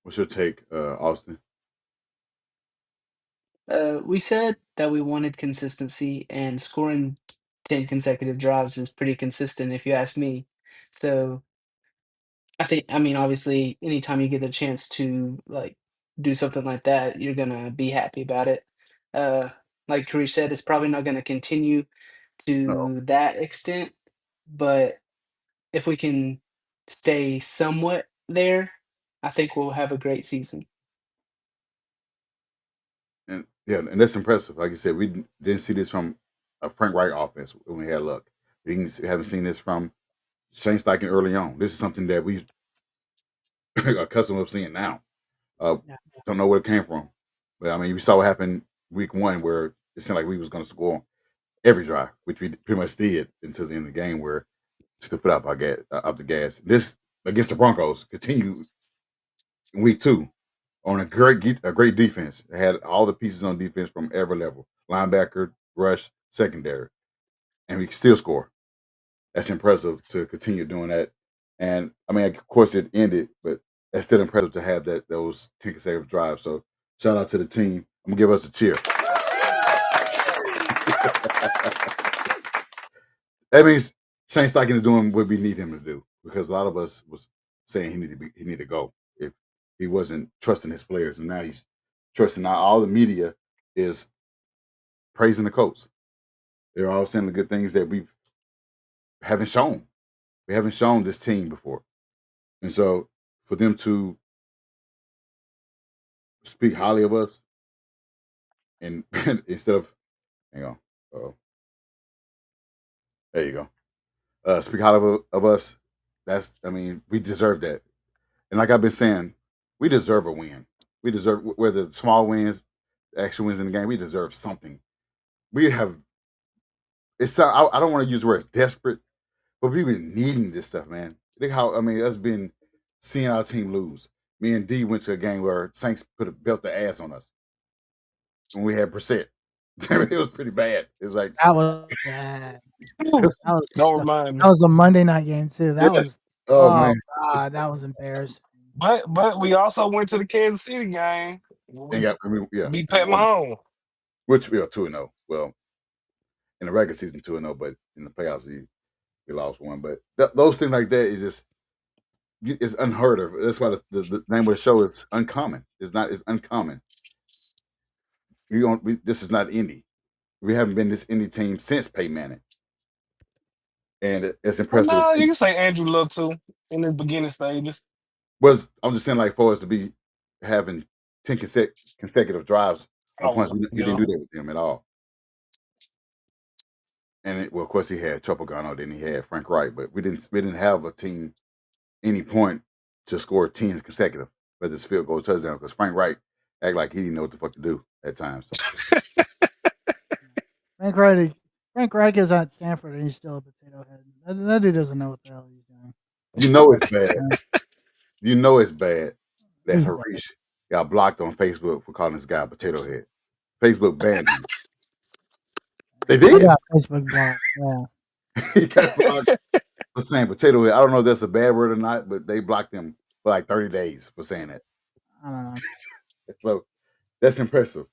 What's your take, Austin?
We said that we wanted consistency, and scoring 10 consecutive drives is pretty consistent if you ask me. So I mean, obviously, anytime you get a chance to like do something like that, you're gonna be happy about it. Uh, like Karish said, it's probably not gonna continue
No.
to that extent, but if we can stay somewhat there, I think we'll have a great season.
And yeah, and that's impressive. Like you said, we didn't see this from a Frank Wright offense when we had luck. We haven't seen this from Shane Steichen early on. This is something that accustomed of seeing now.
Yeah.
Don't know where it came from, but I mean, we saw what happened week one, where it seemed like we was going to score every drive, which we pretty much did until the end of the game, where took the foot off the gas. This against the Broncos continued in week two on a great defense. They had all the pieces on defense from every level: linebacker, rush, secondary, and we still score. That's impressive to continue doing that. And I mean, of course, it ended, but that's still impressive to have those 10 consecutive drives. So shout out to the team. I'm gonna give us a cheer. That means Shane Steichen is doing what we need him to do, because a lot of us was saying he need to go if he wasn't trusting his players, and now he's trusting. Now all the media is praising the Colts. They're all saying the good things that we haven't shown. We haven't shown this team before, and so for them to speak highly of us, and instead of, hang on, there you go, speak highly of us. That's, I mean, we deserve that. And like I've been saying, we deserve a win. We deserve, whether small wins, extra wins in the game, we deserve something. We have, I don't want to use the word desperate, but we've been needing this stuff, man. Look how, I mean, us been seeing our team lose. Me and D went to a game where Saints put a belt the ass on us when we had Brissett. It was pretty bad. It's like,
That was bad.
Ooh,
That was
don't
so
remind me.
that was a Monday night game too. That
yes.
was
Oh
oh
man.
god, that was embarrassing.
But we also went to the Kansas City game.
And
We
got, I mean, yeah,
beat
and
Pat Mahomes.
which we are 2-0. Well, in the regular season 2-0, but in the playoffs we lost one. But those things like that is just, it's unheard of. That's why the name of the show is uncommon. It's uncommon. This is not indie. We haven't been this indie team since Peyton Manning, and it's
Well,
impressive to
no, you
see.
can say Andrew Luck too in his beginning stages.
I'm just saying, like, for us to be having 10 consecutive drives on points,
Oh,
we didn't
yeah.
do that with him at all. And well, of course, he had Tropicano, then he had Frank Wright, but we didn't have a team any point to score 10 consecutive, whether it's field goal touchdown, because Frank Wright act like he didn't know what the fuck to do at times.
Frank Reich Frank Reich is at Stanford and he's still a potato head. That dude doesn't know what the hell he's doing.
You know it's bad.
Yeah,
You know it's bad that
he's bad.
Harish got blocked on Facebook for calling this guy a potato head. Facebook banned him. They
I
did.
got Facebook blocked. Yeah.
He got blocked for saying potato head. I don't know if that's a bad word or not, but they blocked him for like 30 days for saying that.
I don't know.
So that's impressive.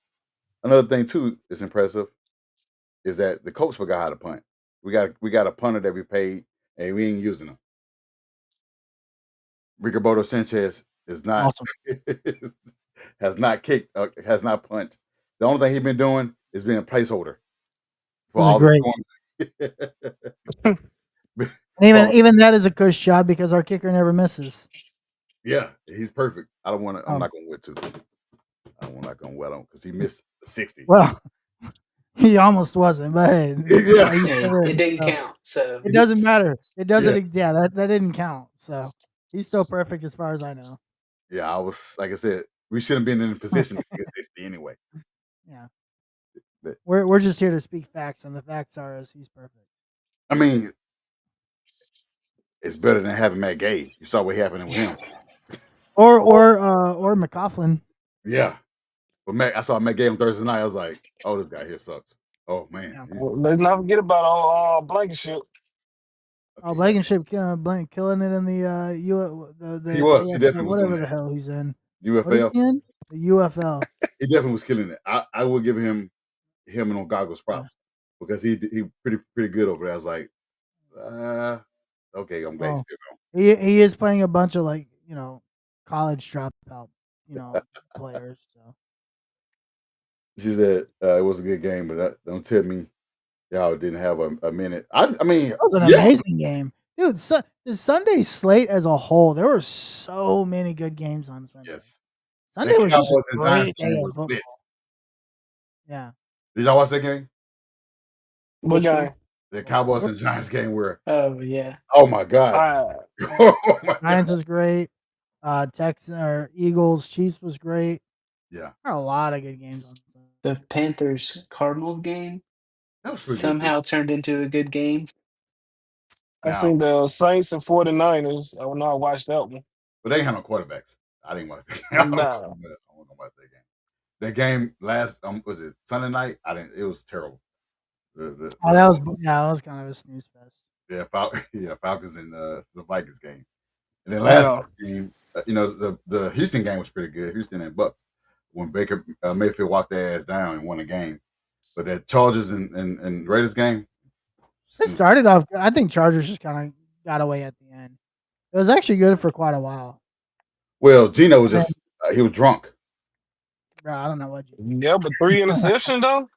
Another thing too is impressive is that the Colts forgot how to punt. We got a punter that we paid and we ain't using him. Ricardo Sanchez is not
Awesome.
has not kicked, has not punt. The only thing he's been doing is being a placeholder for
This is
all the
great.
scoring.
And
For-
even that is a cush job because our kicker never misses.
yeah, he's perfect. I don't want to. I'm
Oh,
not going to wet too. I'm not going to wet him because he missed 60.
well, he almost wasn't, but hey,
Yeah,
he
Hey,
still
it
is.
didn't
So
count. So
it doesn't matter. It
yeah,
doesn't. Yeah, that didn't count. So he's still perfect as far as I know.
yeah. I was, like I said, we shouldn't have been in a position to get 60 anyway.
Yeah,
But,
we're just here to speak facts, and the facts are is he's perfect.
I mean, it's better than having Matt Gay. You saw what happened with him.
Or McCaughlin.
Yeah, but I saw Matt Gay on Thursday night. I was like, oh, this guy here sucks. Oh man,
Yeah.
Well, let's not forget about Blankenship.
Oh, Blankenship killing it in the
he was. He
AFL,
definitely was doing
whatever the
that.
hell he's in. What is
UFL.
he in? The UFL.
He definitely was killing it. I would give him and on goggles
Yeah.
props because he pretty good over there. I was like, okay, I'm glad he's
Oh,
still going.
he is playing a bunch of college dropout players. So
She said it was a good game, but don't tell me y'all didn't have a minute. I mean,
that was an
yeah,
amazing game, dude. The Sunday slate as a whole, there were so many good games on Sunday.
yes.
Sunday
That
was just a
Cowboys and Giants
great day
game
of
was lit.
football. Yeah.
Did y'all watch that game?
What
which one?
game?
The Cowboys and Giants game where,
Oh yeah.
oh my god,
Uh,
oh my god,
Giants was great. Texans or Eagles, Chiefs was great.
Yeah,
There are a lot of good games on Sunday.
The Panthers Cardinals game
that was pretty good too.
somehow turned into a good game.
I
Now,
seen the Saints and 49ers. I will not watch that one.
but they ain't have no quarterbacks. I didn't watch that game.
Nah.
I wasn't gonna watch that game. That game last was it Sunday night? I didn't. It was terrible.
Oh, that was yeah, that was kind of a snooze fest.
Yeah, Falcons and the Vikings game. And then last
Yeah.
night's game, the Houston game was pretty good. Houston and Bucks when Baker Mayfield walked their ass down and won the game. But that Chargers and Raiders game,
It started off. I think Chargers just kind of got away at the end. It was actually good for quite a while.
well, Gino was
Man,
just he was drunk.
bro, I don't know what you.
Yeah, but 3 interceptions though?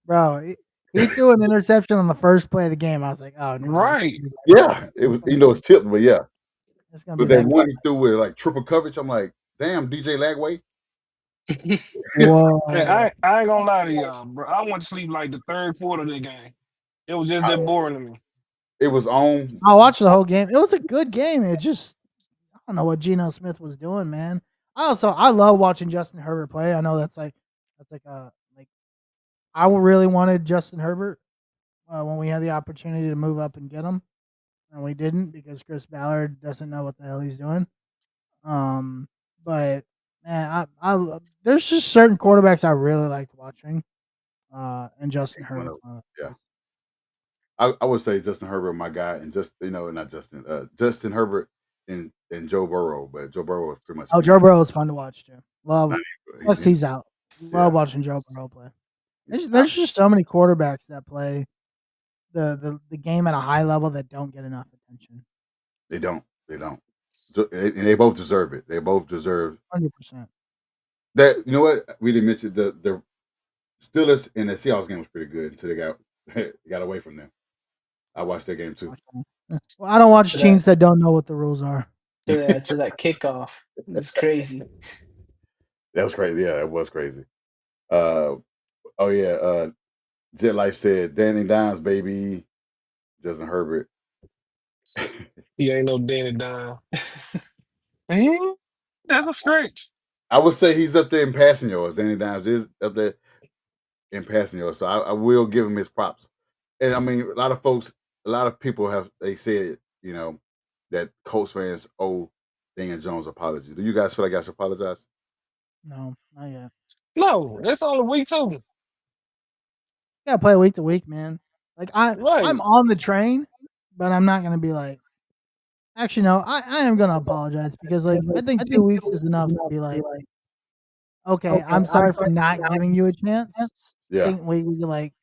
Bro, he threw an interception on the first play of the game. I was like, oh no,
Right.
Yeah, it was it's tipped, but yeah.
it's gonna be
But that
that
one
guy.
he threw with like triple coverage, I'm like, damn, DJ Lagway.
Hey,
Whoa.
I ain't gonna lie to y'all, bro. I went to sleep like the third quarter of the game. It was just
I-
that boring to me.
it was on.
I watched the whole game. It was a good game. It just I don't know what Geno Smith was doing, man. I love watching Justin Herbert play. I know that's like I really wanted Justin Herbert when we had the opportunity to move up and get him, and we didn't because Chris Ballard doesn't know what the hell he's doing. Um, but man, there's just certain quarterbacks I really liked watching, and Justin
One
Herbert's
of
one of
yeah.
those.
I would say Justin Herbert, my guy, and just not Justin, Justin Herbert and Joe Burrow, but Joe Burrow was pretty much
Oh, Joe Burrow is fun to watch too. Love
not
sucks
he-
he's out.
yeah,
Love watching Joe Burrow play.
he's not-
There's just so many quarterbacks that play the game at a high level that don't get enough attention.
they don't, and they both deserve it. They both deserve
100%.
that. You know what? We didn't mention the Steelers and the Seahawks game was pretty good until they got away from them. I watched that game too.
Well, I don't watch
To
teams
that
that don't know what the rules are.
to that kickoff. It's crazy.
That was crazy. Yeah, it was crazy. Uh, oh yeah. Jet Life said Danny Dimes, baby. Justin Herbert.
He ain't no Danny Dime. That's a stretch.
I would say he's up there in passing yards. Danny Dimes is up there in passing yards, so I will give him his props. And I mean, a lot of people they said, that Colts fans owe Daniel Jones apology. Do you guys feel like I should apologize?
No, not yet.
No, that's only week 2.
Gotta play week to week, man. Like
Right.
I'm on the train, but I'm not gonna be like. Actually, no. I am gonna apologize because like I think 2 weeks is enough to be like, okay, I'm sorry for not giving you a chance. I
Yeah,
think we can like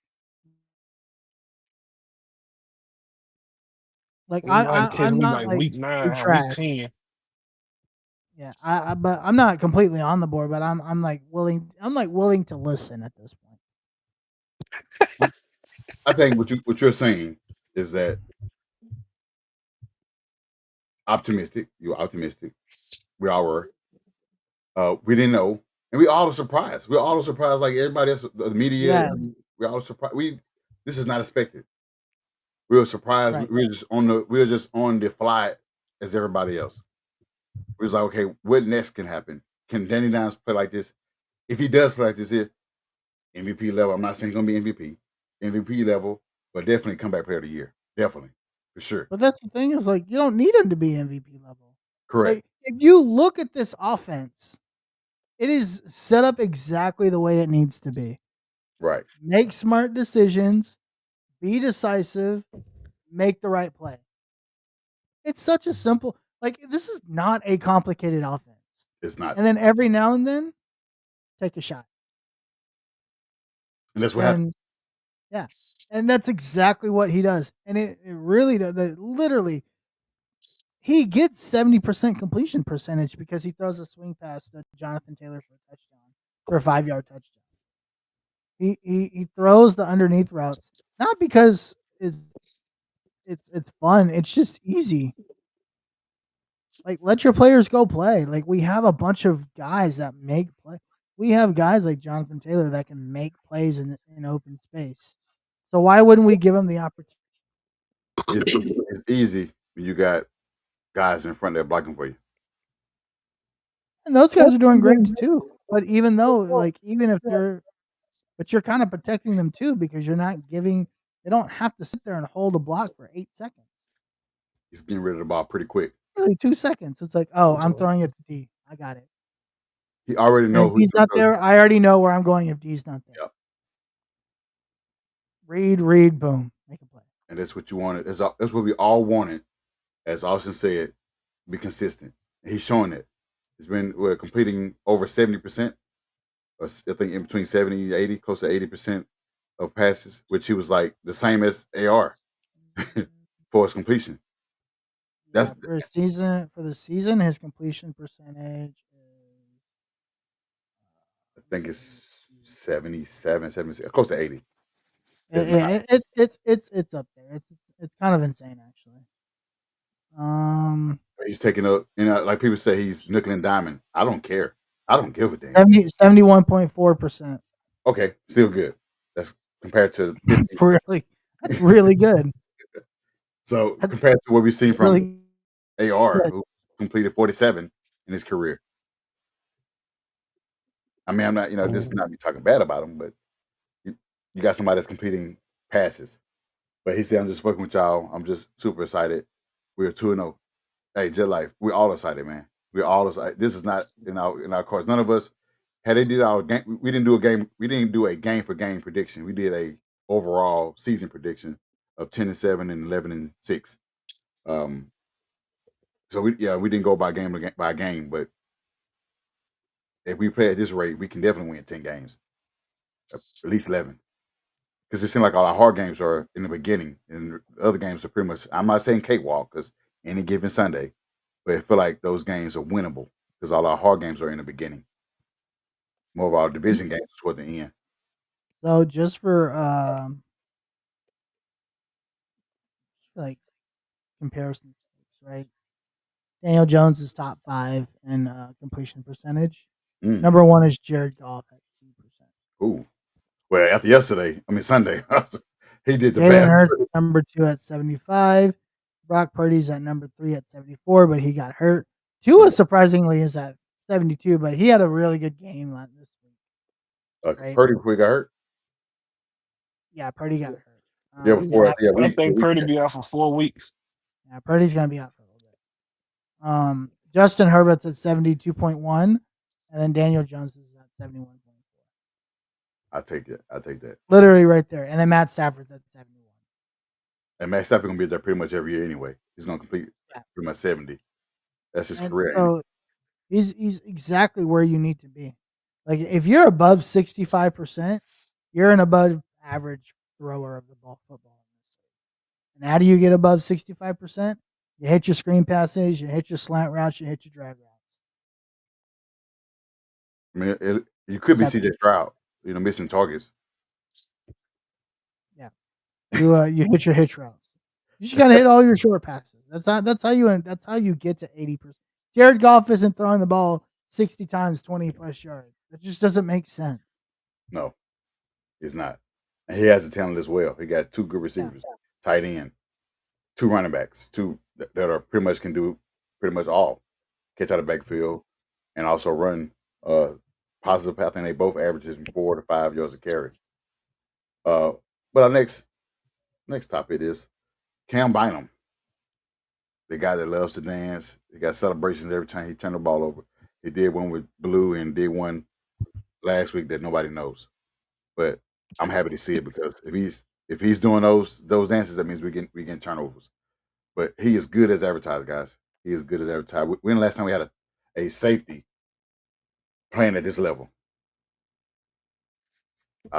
You might catch
I'm
me
not
like
like
week 9
you're
or week
trash.
10.
Yeah, but I'm not completely on the board, but I'm like willing to listen at this point.
I think what you're saying is that optimistic. You're optimistic. We all were. We didn't know, and we all are surprised. We're all surprised, like everybody else, the media.
Yeah,
We all surprised. This is not expected. We were surprised.
right.
We were just on the fly as everybody else. We was like, okay, what next can happen? Can Danny Dimes play like this? If he does play like this here, MVP level. I'm not saying he's gonna be MVP level, but definitely comeback player of the year. Definitely. For sure.
But that's the thing is like you don't need him to be MVP level.
Correct.
Like if you look at this offense, it is set up exactly the way it needs to be.
Right.
Make smart decisions, be decisive, make the right play. It's such a simple like this is not a complicated offense.
It's not.
And then every now and then take a shot.
And that's what happened.
And yeah. And that's exactly what he does. And it really does literally he gets 70% completion percentage because he throws a swing pass to Jonathan Taylor for a touchdown, for a 5-yard touchdown. He throws the underneath routes, not because it's fun, it's just easy. Like let your players go play. Like we have a bunch of guys that make play. We have guys like Jonathan Taylor that can make plays in open space. So why wouldn't we give him the opportunity?
It's easy when you got guys in front that blocking for you.
And those guys are doing great too. But even though, like, even if they're, but you're kind of protecting them too because you're not giving. They don't have to sit there and hold a block for 8 seconds.
He's getting rid of the ball pretty quick.
Really, 2 seconds. It's like, oh, I'm throwing it to D. I got it.
He already
And
know
if
who he's
D's
gonna
not
go.
there, I already know where I'm going if D's not there.
Yep.
Read, boom, make a play.
And that's what you wanted. That's what we all wanted. As Austin said, be consistent. And he's showing it. He's been completing over 70%. I think in between 70 80, close to 80% of passes, which he was like the same as AR for his completion.
Yeah,
That's
for the season, his completion percentage is
I think it's 77, 76, close to 80.
it's up there. It's kind of insane actually.
He's taking up, like people say he's nickel and diamond. I don't care. I don't give a damn.
71.4%.
Okay, still good. That's compared to 50.
That's really good.
So compared to what we've seen from
Really
AR,
good.
who completed 47 in his career. I mean, I'm not, this is not me talking bad about him, but you got somebody that's completing passes. But he said, I'm just fucking with y'all. I'm just super excited. We're 2-0. Hey, Jet Life, we're all excited, man. We're all excited. This is not in our cards. None of us had they did our game. We didn't do a game. We didn't do a game for game prediction. We did a overall season prediction of 10-7 and 11-6. So we didn't go by game, but if we play at this rate, we can definitely win 10 games, at least 11. Because it seems like all our hard games are in the beginning, and the other games are pretty much. I'm not saying cakewalk because any given Sunday, but I feel like those games are winnable because all our hard games are in the beginning. More of our division games toward the end.
So just for like comparison stakes, right? Daniel Jones is top 5 in completion percentage. Number 1 is Jared Goff at 2%.
Ooh. Well, after yesterday, Sunday, he did the
Jalen
best.
Hurts number 2 at 75. Brock Purdy's at number 3 at 74, but he got hurt. Tua surprisingly is at 72, but he had a really good game this week. Right?
Purdy before he got hurt.
Yeah, Purdy got hurt.
Yeah, before. Yeah,
I think Purdy be out for 4 weeks.
Yeah, Purdy's gonna be out for a little bit. Justin Herbert's at 72.1, and then Daniel Jones is at 71.4.
I take that.
Literally right there. And then Matt Stafford's at 71.
And Matt Stafford gonna be there pretty much every year anyway. He's gonna complete pretty much 70. That's his career.
So he's exactly where you need to be. Like if you're above 65%, you're an above average thrower of the football. And how do you get above 65%? You hit your screen passes, you hit your slant routes, you hit your drag routes.
You could be CJ Stroud, missing targets.
Yeah, you hit your hitch routes. You just gotta hit all your short passes. That's how you get to 80%. Jared Goff isn't throwing the ball 60 times, 20 plus yards. That just doesn't make sense.
No, it's not. And he has the talent as well. He got 2 good receivers, tight end, 2 running backs, 2 that are pretty much can do pretty much all, catch out of backfield, and also run positive path. And they both averages 4 to 5 yards a carry. But our next topic is Cam Bynum, the guy that loves to dance. He got celebrations every time he turned the ball over. He did one with Blue and did one last week that nobody knows. But I'm happy to see it because if he's doing those dances, that means we getting turnovers. But he is good as advertised, guys. He is good as advertised. When the last time we had a safety playing at this level?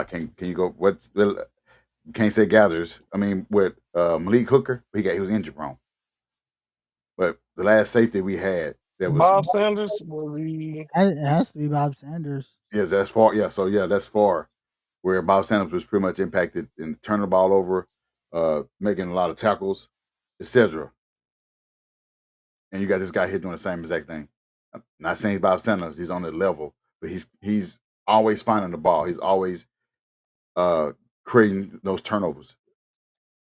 Can you go? Can't say gathers. With Malik Hooker, he was injury prone. But the last safety we had that was
Bob Sanders was he?
It has to be Bob Sanders.
Yes, that's far. Yeah, so that's far where Bob Sanders was pretty much impacted in turning the ball over, making a lot of tackles, etc. And you got this guy here doing the same exact thing. I'm not saying Bob Sanders, he's on the level, but he's always finding the ball. He's always creating those turnovers.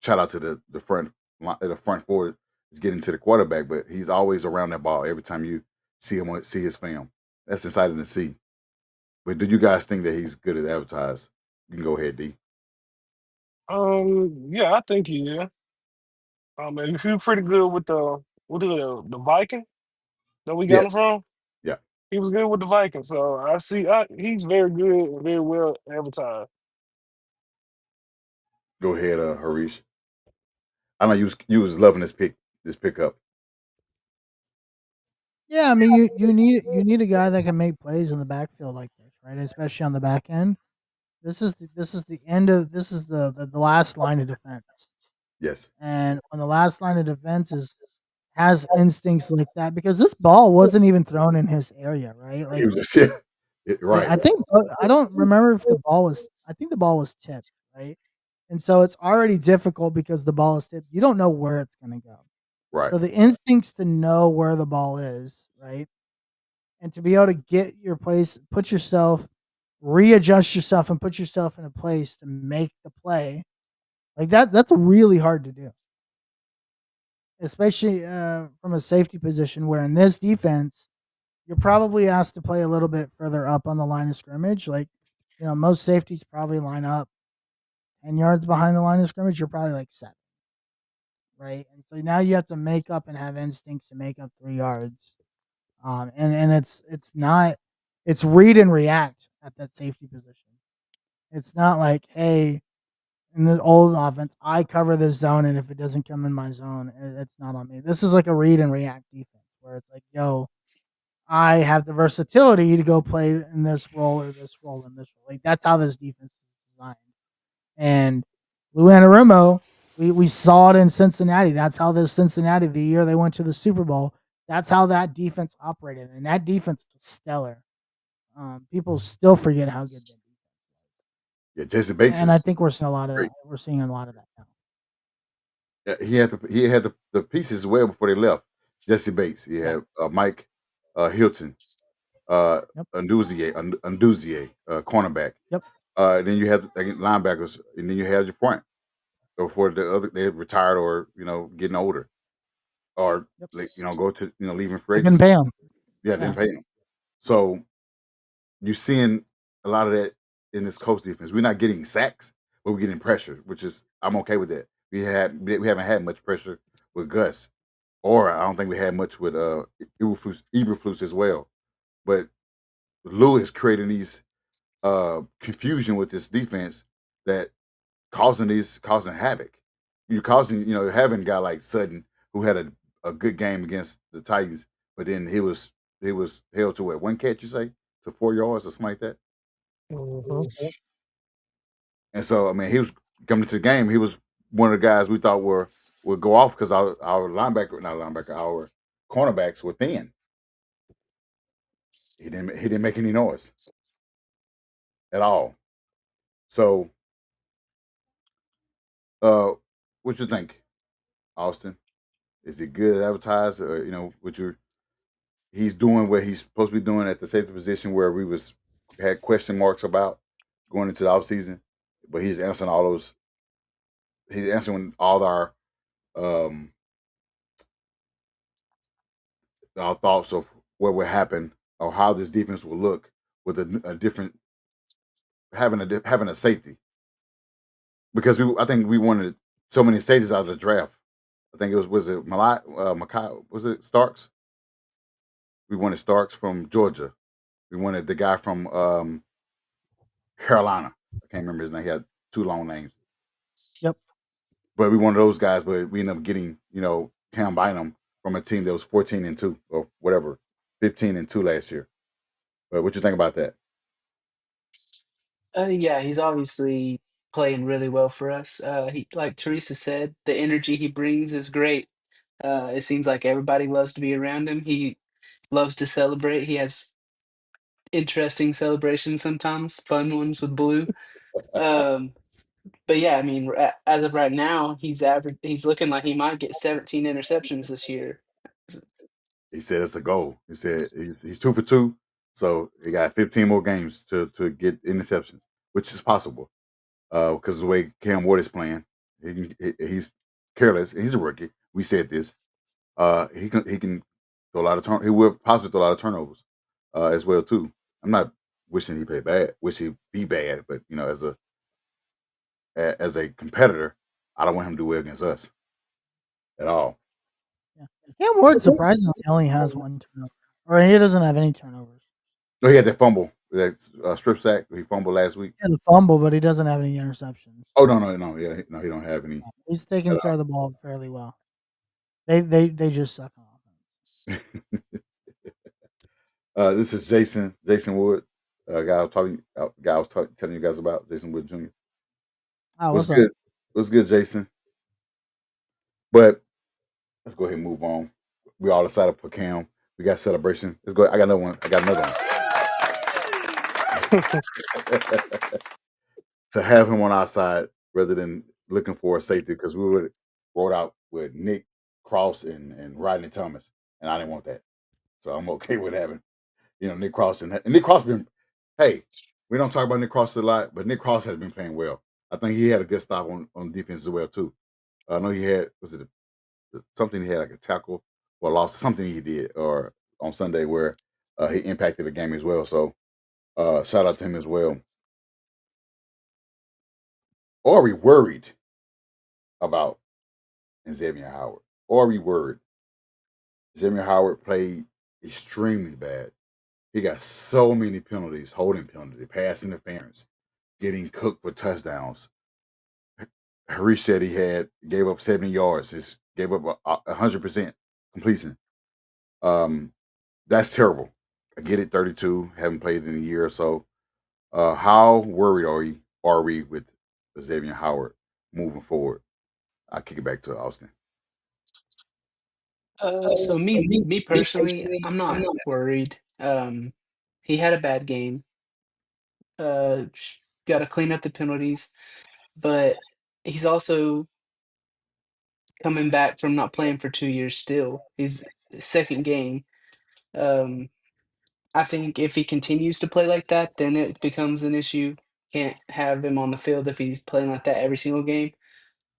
Shout out to the front forward is getting to the quarterback, but he's always around that ball every time you see his film. That's exciting to see. But do you guys think that he's good at advertise? You can go ahead, D.
Yeah, I think he is. And he feel pretty good with the Viking that we got him
Yes.
from.
Yeah.
He was good with the Vikings, so he's very good and very well advertised.
Go ahead, Harish. I know you was loving this pickup.
Yeah, I mean you need a guy that can make plays in the backfield like this, right? Especially on the back end. This is the end of this is the last line of defense.
Yes.
And when the last line of defense has instincts like that, because this ball wasn't even thrown in his area, right?
He
Like
was just yeah. Right.
I think I don't remember if the ball was. I think the ball was tipped, right? And so it's already difficult because the ball is tipped. You don't know where it's going to go.
Right.
So the instincts to know where the ball is, right? And to be able to get your place, put yourself, readjust yourself, and put yourself in a place to make the play, like that. That's really hard to do, especially from a safety position. Where in this defense, you're probably asked to play a little bit further up on the line of scrimmage. Like, most safeties probably line up 10 yards behind the line of scrimmage. You're probably like 7, right? And so now you have to make up and have instincts to make up 3 yards. And it's not it's read and react at that safety position. It's not like, hey, in the old offense, I cover this zone, and if it doesn't come in my zone, it's not on me. This is like a read and react defense where it's like, yo, I have the versatility to go play in this role or this role and this role. Like that's how this defense is designed. And Lou Anarumo, we saw it in Cincinnati. That's how this Cincinnati, the year they went to the Super Bowl, that's how that defense operated. And that defense was stellar. People still forget how good that defense
Yeah. Jesse
was.
Bates
And I
is
think
great.
we're seeing a lot of that now.
Yeah, he had the pieces well before they left. Jesse Bates. He
Yeah.
had Mike Hilton, uh,
Yep.
Unduzier, cornerback.
Yep.
Then you had again, linebackers, and then you had your front before they had retired or getting older or
Yep.
go to leaving free
They couldn't
agency.
pay him.
Yeah, didn't
Yeah.
pay them. So you're seeing a lot of that in this Colts defense. We're not getting sacks, but we're getting pressure, which is I'm okay with that. We haven't had much pressure with Gus, or I don't think we had much with Eberflus as well. But Lou is creating these confusion with this defense that causing havoc. You're causing having a guy like Sutton who had a good game against the Titans, but then he was held to what, one catch, you say, to 4 yards or something like that.
Hmm.
And so I mean he was coming to the game. He was one of the guys we thought would go off because our linebacker, not linebacker, our cornerbacks were thin. He didn't make any noise at all. So uh, what you think, Austin? Is it good advertised, or what you he's doing what he's supposed to be doing at the safety position where we had question marks about going into the offseason, but he's answering all those. He's answering all um, our thoughts of what would happen or how this defense will look with a different having a safety, because I think we wanted so many safeties out of the draft. I think was it Makai, was it Starks? We wanted Starks from Georgia. We wanted the guy from Carolina. I can't remember his name. He had two long names.
Yep.
But we wanted those guys, but we ended up getting, Cam Bynum from a team that was 14-2 or whatever, 15-2 last year. But what you think about that?
Yeah, he's obviously playing really well for us. He, like Teresa said, the energy he brings is great. It seems like everybody loves to be around him. He loves to celebrate. He has interesting celebrations sometimes, fun ones with Blue. Um, but yeah, I mean, as of right now, he's looking like he might get 17 interceptions this year.
He said it's a goal. He said he's 2 for 2, so he got 15 more games to get interceptions, which is possible because of the way Cam Ward is playing. He's careless. And he's a rookie. We said this. He can throw a lot of he will possibly throw a lot of turnovers. as well too. I'm not wishing he play bad, wish he be bad, but as a competitor, I don't want him to do well against us at all.
Yeah. Cam Ward surprisingly only has one turnover, or he doesn't have any turnovers.
No, he had that fumble, that strip sack. He fumbled last week.
He had the fumble, but he doesn't have any interceptions.
Oh no, yeah, no, he don't have any.
He's taking care of the ball fairly well. They just suck on offense.
This is Jason Wood, guy I was telling you guys about, Jason Wood Jr.
Oh,
What's
what's up?
good? What's good, Jason? But let's go ahead and move on. We all excited for Cam. We got celebration. Let's go. I got another one. To have him on our side rather than looking for a safety, because we would rolled out with Nick Cross and Rodney Thomas, and I didn't want that. So I'm okay with having Nick Cross and Nick Cross been. Hey, we don't talk about Nick Cross a lot, but Nick Cross has been playing well. I think he had a good stop on defense as well too. I know he had something, he had like a tackle or loss, something he did or on Sunday where he impacted the game as well. So shout out to him as well. Are we worried about Xavier Howard? Are we worried? Xavier Howard played extremely bad. He got so many penalties, holding penalty, pass interference, getting cooked for touchdowns. Harish said he gave up 70 yards. He gave up 100% completion. That's terrible. I get it, 32, haven't played in a year or so. How worried are we with Xavier Howard moving forward? I'll kick it back to Austin.
So me personally, I'm not worried. He had a bad game. Got to clean up the penalties, but he's also coming back from not playing for 2 years. Still, his second game. Um, I think if he continues to play like that, then it becomes an issue. Can't have him on the field if he's playing like that every single game.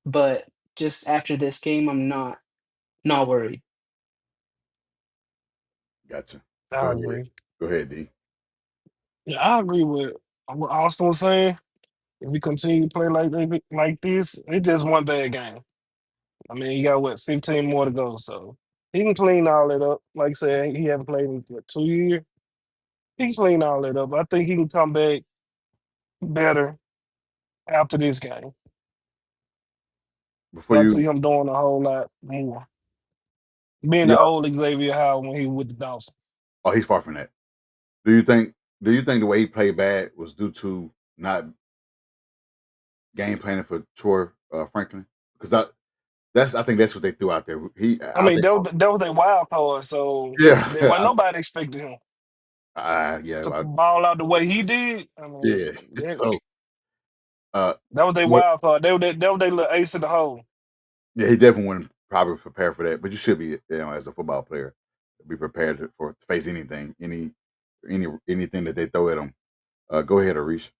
But just after this game, I'm not worried.
Gotcha. Go
I
ahead.
agree.
Go ahead, D.
Yeah, I agree with what Austin was saying. If we continue to play like this, it's just one bad game. I mean, he got what 15 more to go, so he can clean all that up. Like I said, he haven't played in what, 2 years. He can clean all that up. I think he can come back better after this game.
Before
I can
you,
see him doing a whole lot more. Being
yeah.
the old Xavier Howard when he was with the Dolphins.
Oh, he's far from that. Do you think? Do you think the way he played bad was due to not game planning for Troy Franklin? Because I think that's what they threw out there.
I
I
mean,
think,
that was their wild card, so
yeah,
there wasn't nobody expecting him
yeah,
to ball out the way he did. I
yeah.
mean, yes,
So, uh,
that was their
what?
wild card. That was their little ace in the hole.
Yeah, he definitely wouldn't probably prepare for that. But you should be, as a football player, be prepared to face anything, anything that they throw at him. Go ahead, Arish.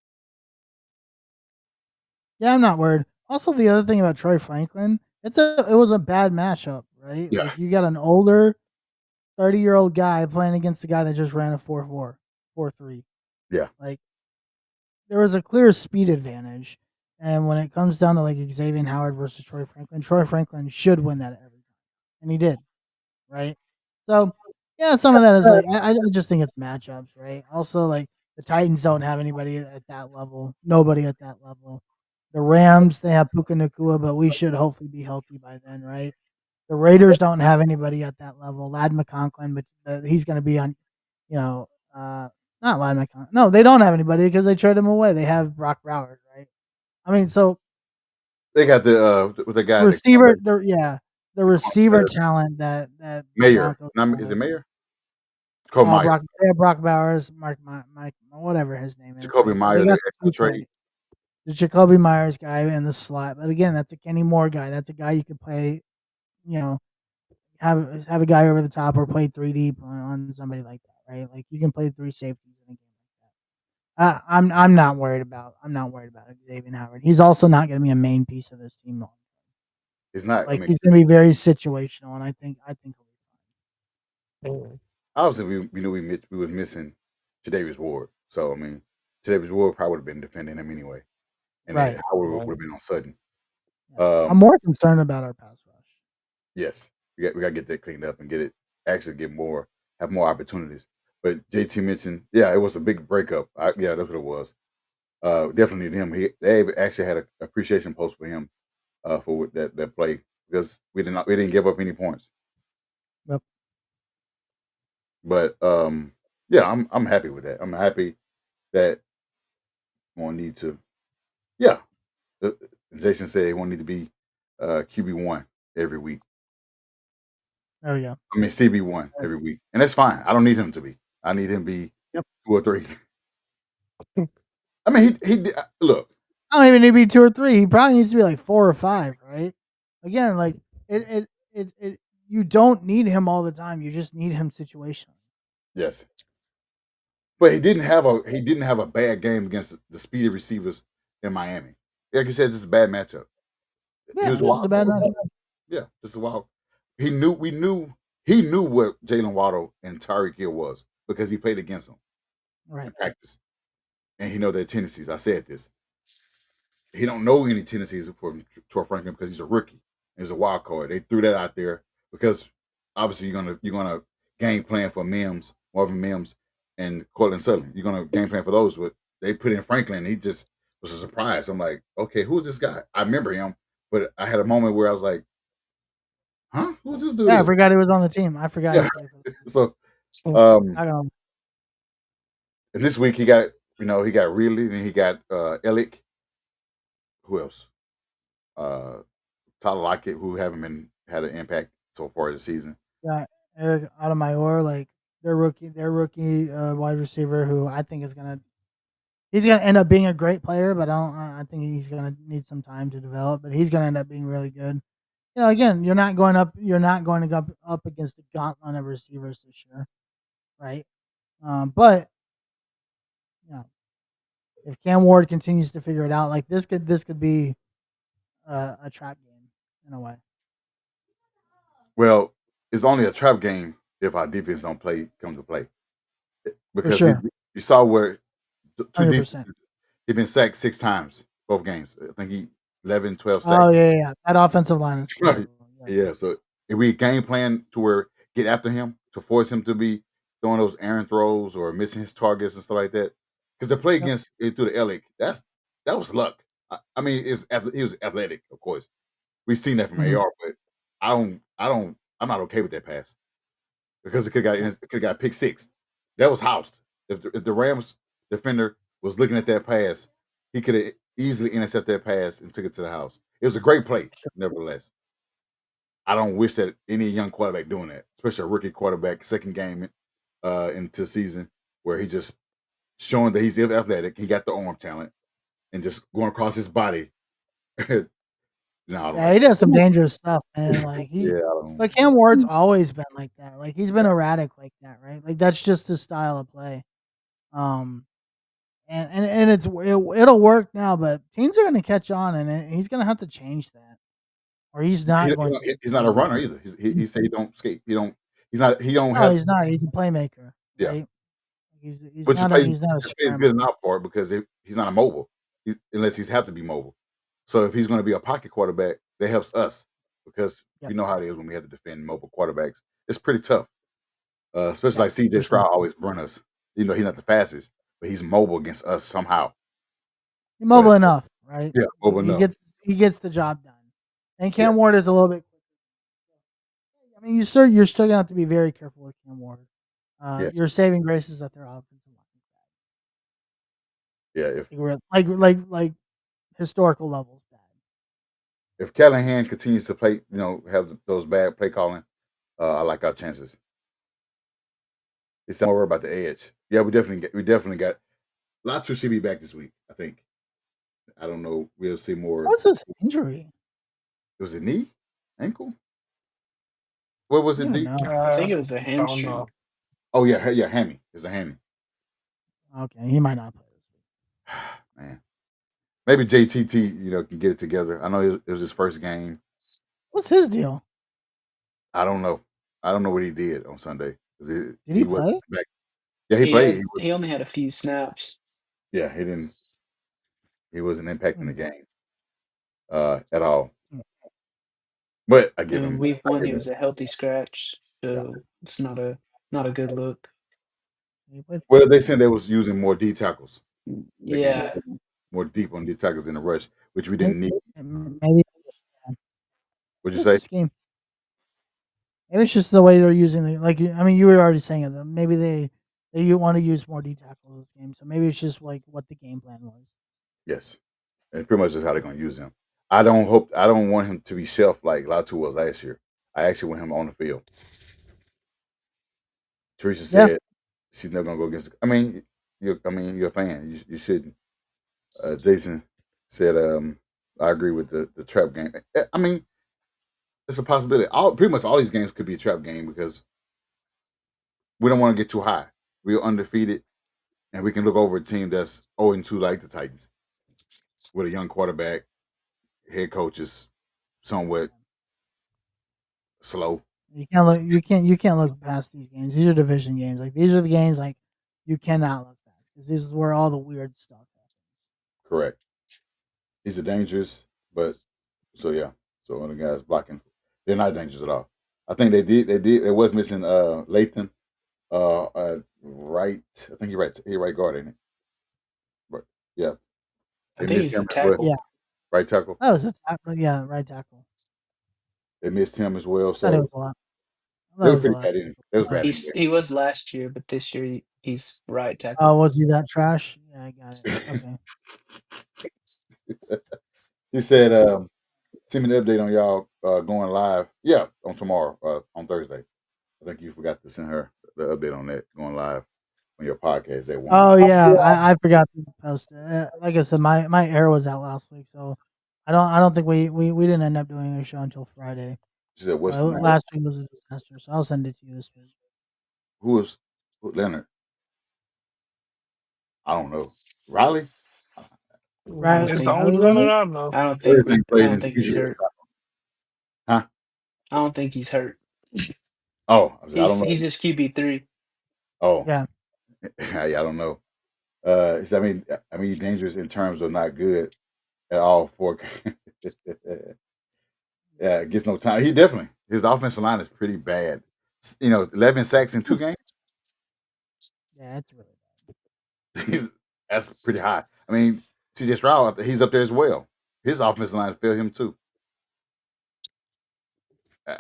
Yeah, I'm not worried. Also, the other thing about Troy Franklin, it was a bad matchup, right?
Yeah,
Like you got an older 30-year-old guy playing against the guy that just ran a 4.4, 4.3.
yeah.
Like there was a clear speed advantage. And when it comes down to like Xavier Howard versus Troy Franklin should win that every time. And he did, right? So yeah, some of that is like I just think it's matchups, right? Also, like the Titans don't have anybody at that level, nobody at that level. The Rams, they have Puka Nakua, but we should hopefully be healthy by then, right? The Raiders don't have anybody at that level. Lad McConklin, but he's going to be on, you know, not Lad McConklin. No, they don't have anybody because they traded him away. They have Brock Broward, right? I mean, so
They got the guy that
receiver, the receiver
uh,
talent that the
Mayor.
Broncos
Is
have.
it Mayor? Jacoby Myers.
They have Brock Bowers, Mike, whatever his name is,
Jacoby
right? So they
Myers. They
got
extra
the
trade.
the Jacoby Myers guy in the slot. But again, that's a Kenny Moore guy. That's a guy you could play, you know, have a guy over the top or play 3 deep on somebody like that, right? Like you can play 3 safeties in a game like that. I'm not worried about Xavier Howard. He's also not going to be a main piece of this team long.
It's not. I
Like
mean,
he's going to be very situational, and I think he'll be
Mm.
obviously we knew we was missing Tre'Davious Ward. So I mean, Tre'Davious Ward probably would have been defending him anyway, and then
Right.
Howard
Right.
would have been on Sutton.
Yeah. I'm more concerned about our pass rush.
Yes, we got to get that cleaned up and get it actually have more opportunities. But JT mentioned, yeah, it was a big breakup. Yeah, that's what it was. Definitely him. They actually had an appreciation post for him for that play because we didn't give up any points.
Yep.
But yeah, I'm happy with that. I'm happy that won't need to. Yeah, uh, Jason said he won't need to be QB1 every week.
Oh yeah.
I mean CB1 every week, and that's fine. I don't need him to be. I need him to be
Yep.
2 or 3. I mean, look.
I don't even need to be 2 or 3. He probably needs to be like 4 or 5, right? Again, like it you don't need him all the time. You just need him situationally.
Yes, but he didn't have a bad game against the speedy receivers in Miami. Like you said, this is a bad matchup. He
Yeah,
was
it's
a
just a
wild
bad
card.
matchup.
Yeah, just a wild. He knew what Jalen Waddle and Tyreek Hill was because he played against them
Right.
in practice, and he know their tendencies. I said this. He don't know any tendencies for Troy Franklin because he's a rookie. He's a wild card. They threw that out there because obviously you're gonna game plan for Mims, Marvin Mims, and Cortland Sutton. You're gonna game plan for those. But they put in Franklin. He just was a surprise. I'm like, okay, who's this guy? I remember him, but I had a moment where I was like, huh, who's this dude?
Yeah, I
Is?
forgot he was on the team. I forgot he
Yeah.
played for the team.
So
I don't
and this week he got Ridley and he got Elick. Who else? Uh, Tyler Lockett, who haven't had an impact so far this season.
got Eric Automayor, like their rookie wide receiver who I think he's gonna end up being a great player, but I think he's gonna need some time to develop, but he's gonna end up being really good. Again, you're not going to go up against the gauntlet of receivers this year, right? But you know, if Cam Ward continues to figure it out, like this could be a trap game in a way.
Well, it's only a trap game if our defense don't come to play
For
because
sure,
you saw where two
100%.
defenses he's been sacked 6 times both games. I think he 11, 12
Oh
sacks.
yeah. That offensive line is terrible.
Yeah, so if we game plan to where get after him to force him to be throwing those errant throws or missing his targets and stuff like that, because the play
Yep.
against through the Elick, that was luck. I mean, he was athletic, of course. We've seen that from
Mhm.
AR, but I'm not okay with that pass because it could have got a pick 6. That was housed. If the Rams defender was looking at that pass, he could have easily intercepted that pass and took it to the house. It was a great play, nevertheless. I don't wish that any young quarterback doing that, especially a rookie quarterback, second game into the season, where he just showing that he's athletic, he got the arm talent, and just going across his body. No, I don't
Yeah,
like
he
that.
does some dangerous stuff, man. Like
Yeah, I don't.
like Cam Ward's always been like that. Like he's been
Yeah.
erratic like that, right? Like that's just his style of play. Um, and it'll work now, but teams are going to catch on, and he's going to have to change that, or he's not going to
He's not a
succeed.
runner either. He said he don't skate. He don't
No,
have.
he's not. He's a playmaker,
Yeah,
right?
but
He's not a
his plays good
scrambler.
enough for it because he's not a mobile, unless he's have to be mobile. So if he's going to be a pocket quarterback, that helps us because
Yep.
we know how it is when we have to defend mobile quarterbacks. It's pretty tough, especially
Yeah,
like CJ
for sure.
Stroud always burn us. You know, he's not the fastest, but he's mobile against us somehow.
He's
But
mobile enough, right?
yeah, mobile enough.
He gets the job done. And
Yeah,
Cam Ward is a little bit. I mean, you're still gonna have to be very careful with Cam Ward.
yes,
Your saving grace is that their offensive
yeah.
line, like historical levels bad.
If Callahan continues to play, have those bad play calling, I like our chances. It's more about the edge. Yeah, we definitely got Latu should be back this week. I think. I don't know. We'll see more.
What's this injury?
It was a knee, ankle. What was
I
it?
don't even
Knee?
know.
I think it was a
I don't
hamstring.
know.
Oh yeah, yeah. Hammy. It's a hammy.
Okay, he might not play this week.
Man, maybe JTT can get it together. I know it was his first game.
What's his deal?
I don't know. I don't know what he did on Sunday. 'Cause
Did he
he was
play?
back. Yeah, he played. He was,
He only had a few snaps.
yeah, he didn't. He wasn't impacting the
Hmm.
game at all. But I give
In
him.
week
I
one,
give
he
him.
was a healthy scratch,
Yeah.
so it's not a good look.
He played
Well, they
14
said they
games.
was using more D tackles, taking
Yeah,
more deep on D tackles in the rush, which we
Maybe,
didn't need.
maybe yeah.
What'd you
It's the
say?
scheme. Maybe it's just the way they're using the like. I mean, you were already saying it. Though. Maybe they you want to use more D tackles this game, so maybe it's just like what the game plan was.
Yes, and pretty much just how they're gonna use him. I don't hope. I don't want him to be shelved like Latu was last year. I actually want him on the field. Teresa
Yeah,
said she's never gonna go against. You're a fan. You shouldn't. Jason said, I agree with the trap game. I mean, it's a possibility. Pretty much all these games could be a trap game because we don't want to get too high. We're undefeated, and we can look over a team that's 0-2 like the Titans with a young quarterback. Head coach is somewhat slow.
you can't look. You can't look past these games. These are division games. Like these are the games like you cannot look past because this is where all the weird stuff happens.
Correct. He's a dangerous, but so yeah. So when the guys blocking, they're not dangerous at all. I think they did. They did. It was missing Lathan. Right. I think he right guard in it. But yeah,
I
they
think
missed
he's
him
a
as well.
Yeah,
tackle.
Right tackle.
that was a tackle. Yeah, right tackle.
They missed him as well.
I thought it
So
was a lot. I thought
they
it
were
was a
pretty
lot.
bad in. They was
Uh,
bad anyway.
He was last year, but this year he's right tackle.
oh, was he that trash? Yeah, I got it. Okay.
He said, "Send me the update on y'all going live. Yeah, on tomorrow, on Thursday. I think you forgot to send her the update on that going live on your podcast at 1
Oh
p.m.
yeah, I forgot to post it. Like I said, my air was out last week, so I don't think we didn't end up doing a show until Friday.
She said, "What's the name?
Last week was a disaster, so I'll send it to you this week.
Leonard? I don't know. Riley?
I
Right,
don't
It's the
think
only
Riley
Leonard
Leonard.
I know.
Everything
I
played
don't
in
think he's
TCS.
hurt.
Huh?
I don't think he's hurt.
Oh, I don't
He's
know.
just QB3.
Oh,
Yeah,
yeah, I don't know. He's dangerous in terms of not good at all for. Yeah, gets no time. He definitely his offensive line is pretty bad. 11 sacks in 2 games.
yeah, it's really
That's pretty high. I mean, CJ Stroud, he's up there as well. His offensive line failed him too.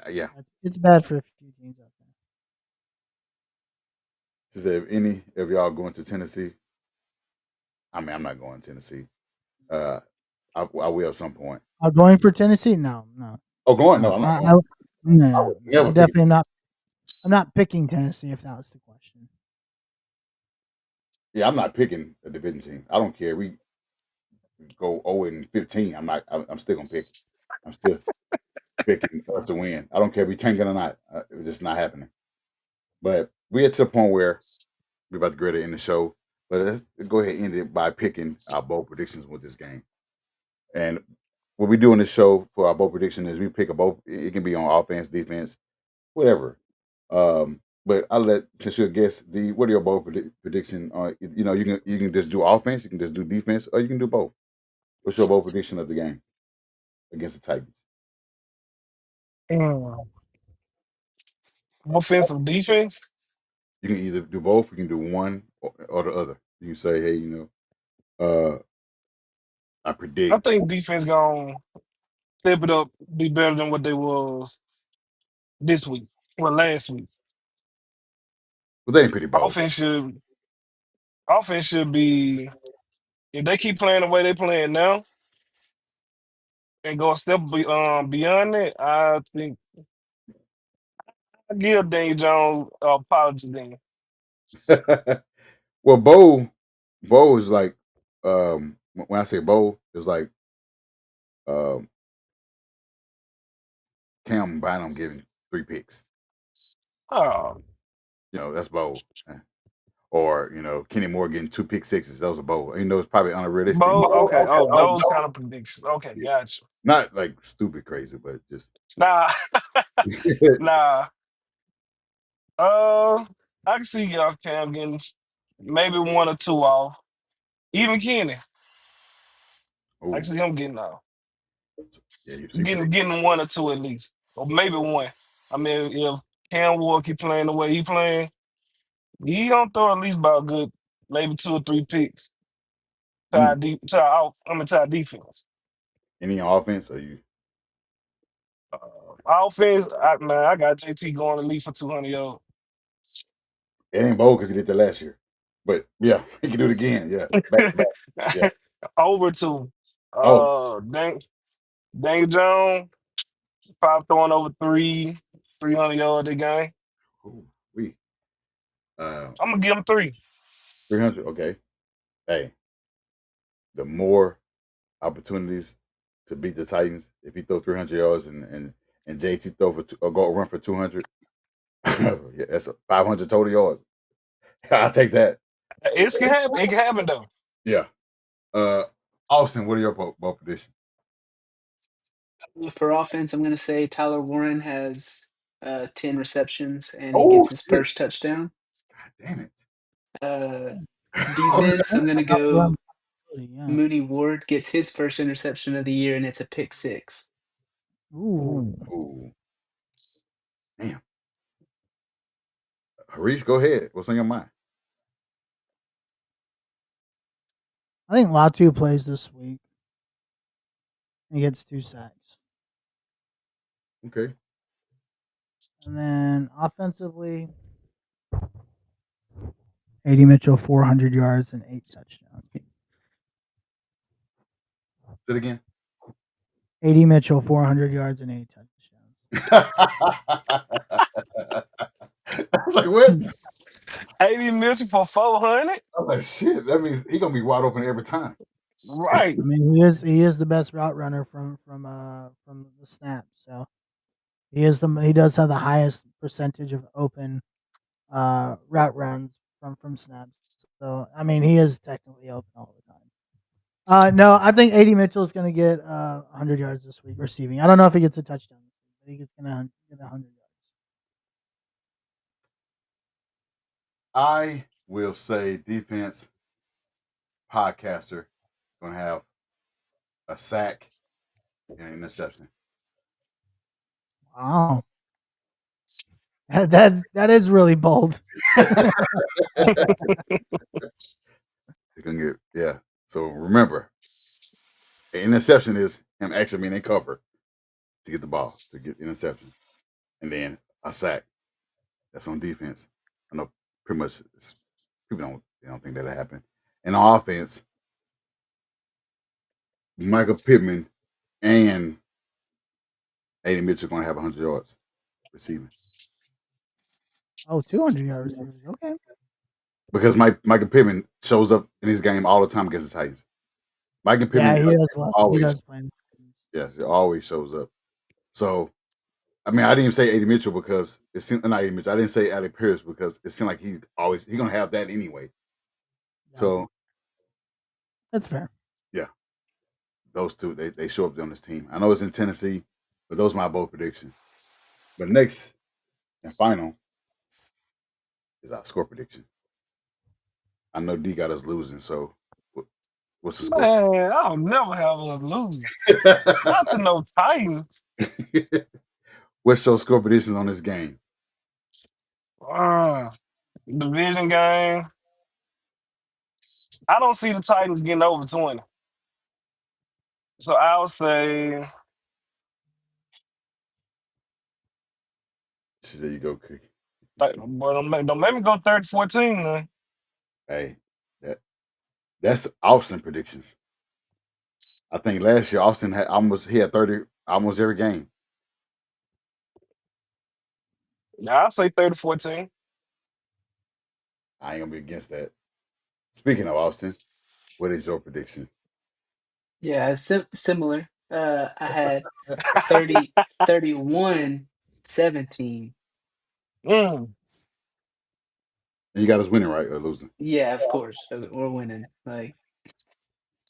Yeah.
bad. It's bad for a few teams out there.
She said, if any of y'all going to Tennessee, I mean, I'm not going to Tennessee. Uh, I will at some point.
Going for Tennessee? No, no,
Oh, going? No,
no.
I'm not
I,
going.
I no,
I
no,
would
no. I
never pick it.
definitely am not. I'm not picking Tennessee if that was the question.
Yeah, I'm not picking a division team. I don't care. We go 0-15. I'm not. I'm still gonna pick. I'm still picking us to win. I don't care if we tanking or not. It's just not happening. But we get to the point where we're about to grade it in the show. But let's go ahead and end it by picking our bold predictions with this game. And what we do in the show for our bold prediction is we pick a bold. It can be on offense, defense, whatever. But I'll let since you're a guest, what are your bold prediction? You can just do offense, you can just do defense, or you can do both. What's your bold prediction of the game against the Titans?
Mm. Offensive defense.
You can either do both. You can do one or the other. You can say, hey, I
I
predict.
think defense gonna step it up, be better than what they was this week. Well, last week.
Well, they ain't pretty bold.
Offense should offense should be if they keep playing the way they playing now and go a step beyond that. I think I give Daniel Jones apology then.
Well, Bo is like, when I say Bo, it's like um, Cam Bynum getting 3 picks.
Oh,
That's Bo. Or Kenny Moore getting 2 pick sixes. Those are Bo. It's probably unrealistic.
Bo. Okay.
Okay.
Oh,
Oh,
those kind of predictions. Okay,
yeah.
gotcha.
Not like stupid crazy, but just
Nah, nah. I can see y'all Cam getting maybe one or two off. Even Kenny, I can
Oh,
see him getting off.
yeah, you see,
Getting one or two at least. Or maybe one. I mean, if Cam Ward keep playing the way he playing, he gonna throw at least about good, maybe two or three picks to our
mm.
to our defense.
Any offense or you?
Offense, I got JT going at least for 200 yards.
It ain't bold because he did that last year, but yeah, he can do it again. Yeah, back to back. Yeah.
Over to
Oh,
Daniel Jones, probably throwing over 300 yards a game.
ooh, we uh
I'm gonna give him three.
300. Okay. Hey, the more opportunities to beat the Titans if he throws 300 yards and JT throw for or go run for 200. Yeah, that's 500 total yards. I'll take that.
It can happen. It can happen though.
Yeah. Uh, Austin, what are your ball prediction?
For offense, I'm gonna say Tyler Warren has 10 receptions and he
Oh
gets his
shit!
first touchdown.
God damn it!
Uh,
Oh,
defense, I'm gonna
outrun
go
possibility, yeah.
Mooney Ward gets his first interception of the year and it's a pick six.
Ooh.
Ooh.
Ooh, damn. Harish, go ahead. What's on your mind?
I think Latu plays this week. He gets 2 sacks.
Okay.
And then offensively, AD Mitchell, 400 yards and 8 touchdowns.
Say it again.
AD Mitchell, 400 yards and 8 touchdowns.
I was like, what?
80 million for 400?
I was like, shit. That means he gonna be wide open every time.
Right.
I mean, he is the best route runner from the snap. So he does have the highest percentage of open route runs from snaps. So I mean, he is technically open all the time. No, I think AD Mitchell is going to get 100 yards this week receiving. I don't know if he gets a touchdown, but he's going to get 100 yards.
I will say defense podcaster gonna have a sack and an interception.
Wow, that is really bold.
He's gonna get yeah. So remember, an interception is him actually being in cover to get the ball to get the interception, and then a sack. That's on defense. I know pretty much people don't think that'll happen. And on offense, Michael Pittman and Aiden Mitchell gonna have 100 yards receiving
Oh, 200 yard receivers. Okay.
because Michael Pittman shows up in his game all the time against the Titans. Michael
Yeah,
Pittman
he does love. He
always
does play.
yeah, he always shows up. So I mean, I didn't even say Aiden Mitchell because it seemed not Aiden Mitchell. I didn't say Alec Pierce because it seemed like he's gonna have that anyway.
Yeah,
So
that's fair.
yeah, those two they show up on this team. I know it's in Tennessee, but those are my bold predictions. But next and final is our score prediction. I know D got us losing, so what's the score?
Man, I'll never have us losing. Not to no Titans.
What's your score predictions on this game?
Uh, Division game. I don't see the Titans getting over 20. So I'll say
There you go, Cookie.
boy, don't make me go 30-14 now.
Hey, that's Austin predictions. I think last year Austin had 30 almost every game.
Yeah, I'll say 30-14.
I ain't gonna be against that. Speaking of Austin, what is your prediction?
Yeah, similar. I had 30, 31, 17.
Mm.
And you got us winning, right, or losing?
Yeah, of course. We're winning. Like,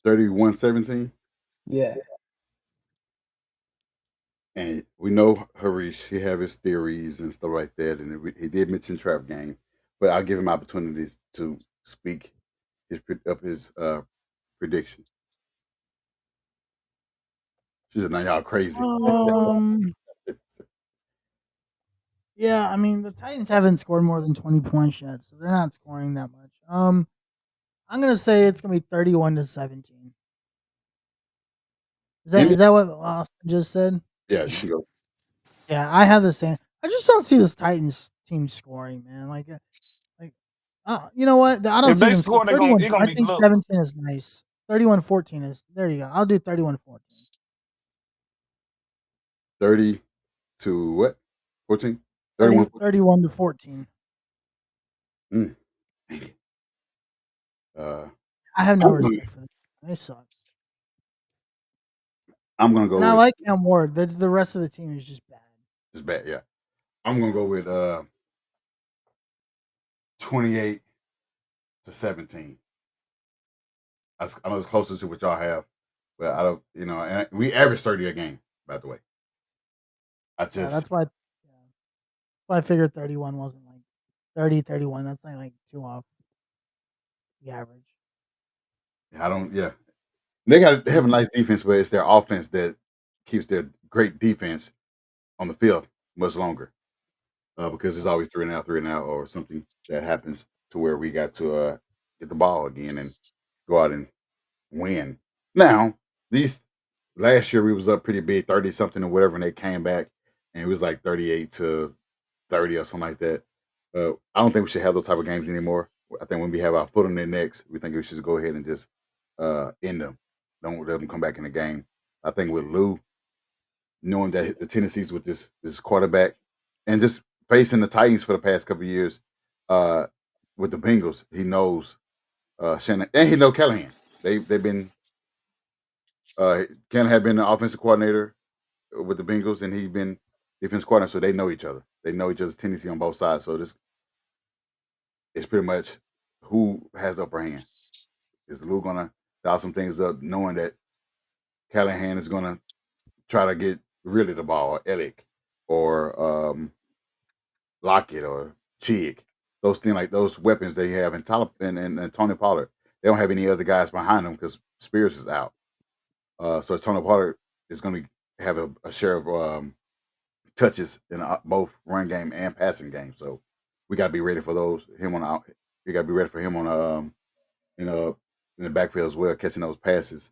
31-17.
yeah.
And we know Harish, he have his theories and stuff like that, and he did mention trap game, but I'll give him opportunities to speak his prediction. She said, "Now y'all crazy."
Um, yeah, I mean the Titans haven't scored more than 20 points yet, so they're not scoring that much. I'm gonna say it's gonna be 31-17. Is that
And
is that what Austin just said?
yeah, you can go
Yeah, I have the same. I just don't see this Titans team scoring, man. Like, you know what? I don't
If
see
they
them score
score, they gonna
31.
it gonna
I
be
think
look.
17 is nice. 31-14 is there. You go. I'll do 31-14.
30 to what? 14?
30
31.
31-14.
Mm, dang it. Uh,
I have no
I'm gonna,
respect for them. They suck.
I'm gonna go
And I
with
like Cam Ward. The rest of the team is just bad.
this bet. Yeah, I'm gonna go with 28-17. I know it's closer to what y'all have, but I don't. And we average 30 a game. By the way, I
Yeah,
just
yeah, that's why I figured 31 wasn't like 30-31. That's like two off the average.
I don't. Yeah, they have a nice defense, but it's their offense that keeps their great defense on the field much longer. Because it's always 3 and out, or something that happens to where we got to get the ball again and go out and win. Now, these last year we was up pretty big, 30 something or whatever, and they came back and it was like 38-30 or something like that. I don't think we should have those type of games anymore. I think when we have our foot on their necks, we think we should go ahead and just end them. Don't let them come back in the game. I think with Lou, knowing that the tendencies with this quarterback and just facing the Titans for the past couple of years uh, with the Bengals, he knows Shannon and he know Callahan. They've been Callahan had been the offensive coordinator with the Bengals, and he's been defense coordinator, so they know each other. They know each other's tendency on both sides. So this is pretty much who has the upper hand. Is Lou gonna dial some things up, knowing that Callahan is gonna try to get really the ball, or Elick, or Lockett, or Chig. Those things, like those weapons they have in Tyler and Tony Pollard. They don't have any other guys behind them because Spears is out. So Tony Pollard is going to have a share of touches in both run game and passing game. So we got to be ready for those. We got to be ready for him on you know in the backfield as well, catching those passes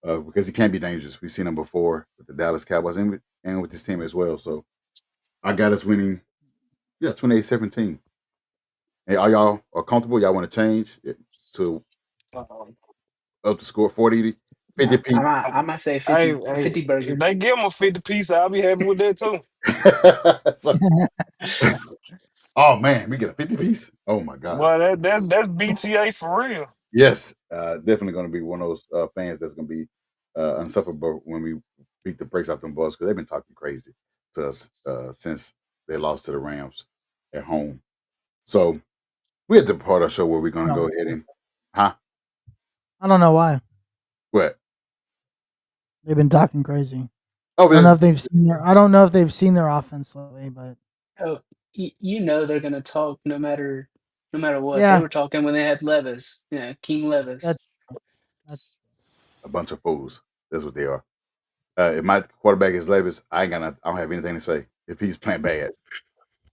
because he can be dangerous. We've seen him before with the Dallas Cowboys and with this team as well. So I got us winning, yeah, 28-17. Hey, are y'all comfortable? Y'all want to change it to
Um,
up the score 40, 50 piece?
I might say
hey,
50,
hey,
50
if
burger.
they give him a 50 piece, I'll be happy with that too.
So, oh man, we get a 50 piece. Oh my god.
Well, that's BTA for real.
Yes, definitely going to be one of those fans that's going to be unsufferable when we beat the brakes off them boys because they've been talking crazy to us since they lost to the Rams at home. So we had the part of the show where we're going to
No,
go ahead and, huh?
I don't know why
What?
they've been talking crazy.
Oh,
I don't know if
this,
they've seen their. I don't know if they've seen their offense lately, but
Oh, you know they're gonna talk no matter what. They
yeah,
were talking when they had Levis, yeah, King Levis.
that's that's
a bunch of fools. That's what they are. If my quarterback is Levis, I don't have anything to say. If he's playing bad,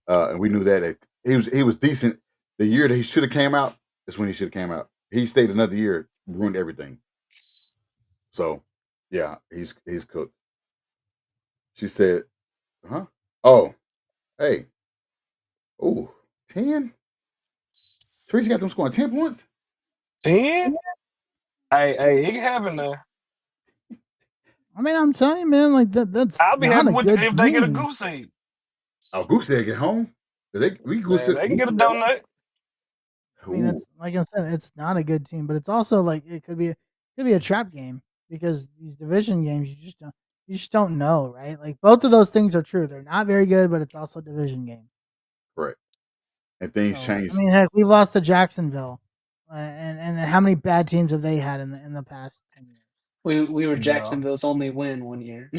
and we knew that he was decent. The year that he should have came out is when he should have came out. He stayed another year, ruined everything. So, yeah, he's cooked. She said, "Huh? Oh, hey, oh, 10? Teresa got them scoring 10 points.
10? Hey, it can happen there.
I mean, I'm telling you, man, like that's
I'll be
not
happy
a
with
good
if they get a
team.
goose egg.
Oh, Goose Egg at home. We Goose
Man,
Egg.
they can get a donut.
I mean,
Ooh,
that's like I said, it's not a good team, but it's also like it could be a trap game because these division games you just don't know, right? Like both of those things are true. They're not very good, but it's also a division game.
correct. And things
So I
change.
mean, heck, we've lost to Jacksonville, and how many bad teams have they had in the past 10 years?
We were
Yeah.
Jacksonville's only win one year.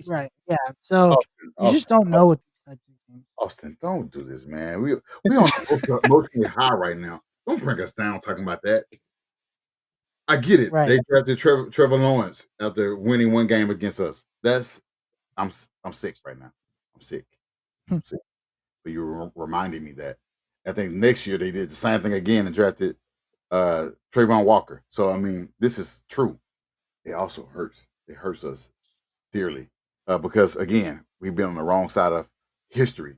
Right. Yeah. So
Austin,
you just
Austin,
don't know what these types of games.
Austin, don't do this, man. We on emotionally high right now. Don't bring us down talking about that. I get it.
Right.
They drafted Trevor Lawrence after winning one game against us. I'm sick right now. I'm sick.
Hmm.
I'm sick. But you were reminding me that. I think next year they did the same thing again and drafted Trayvon Walker. So I mean, this is true. It also hurts. It hurts us dearly because again, we've been on the wrong side of history.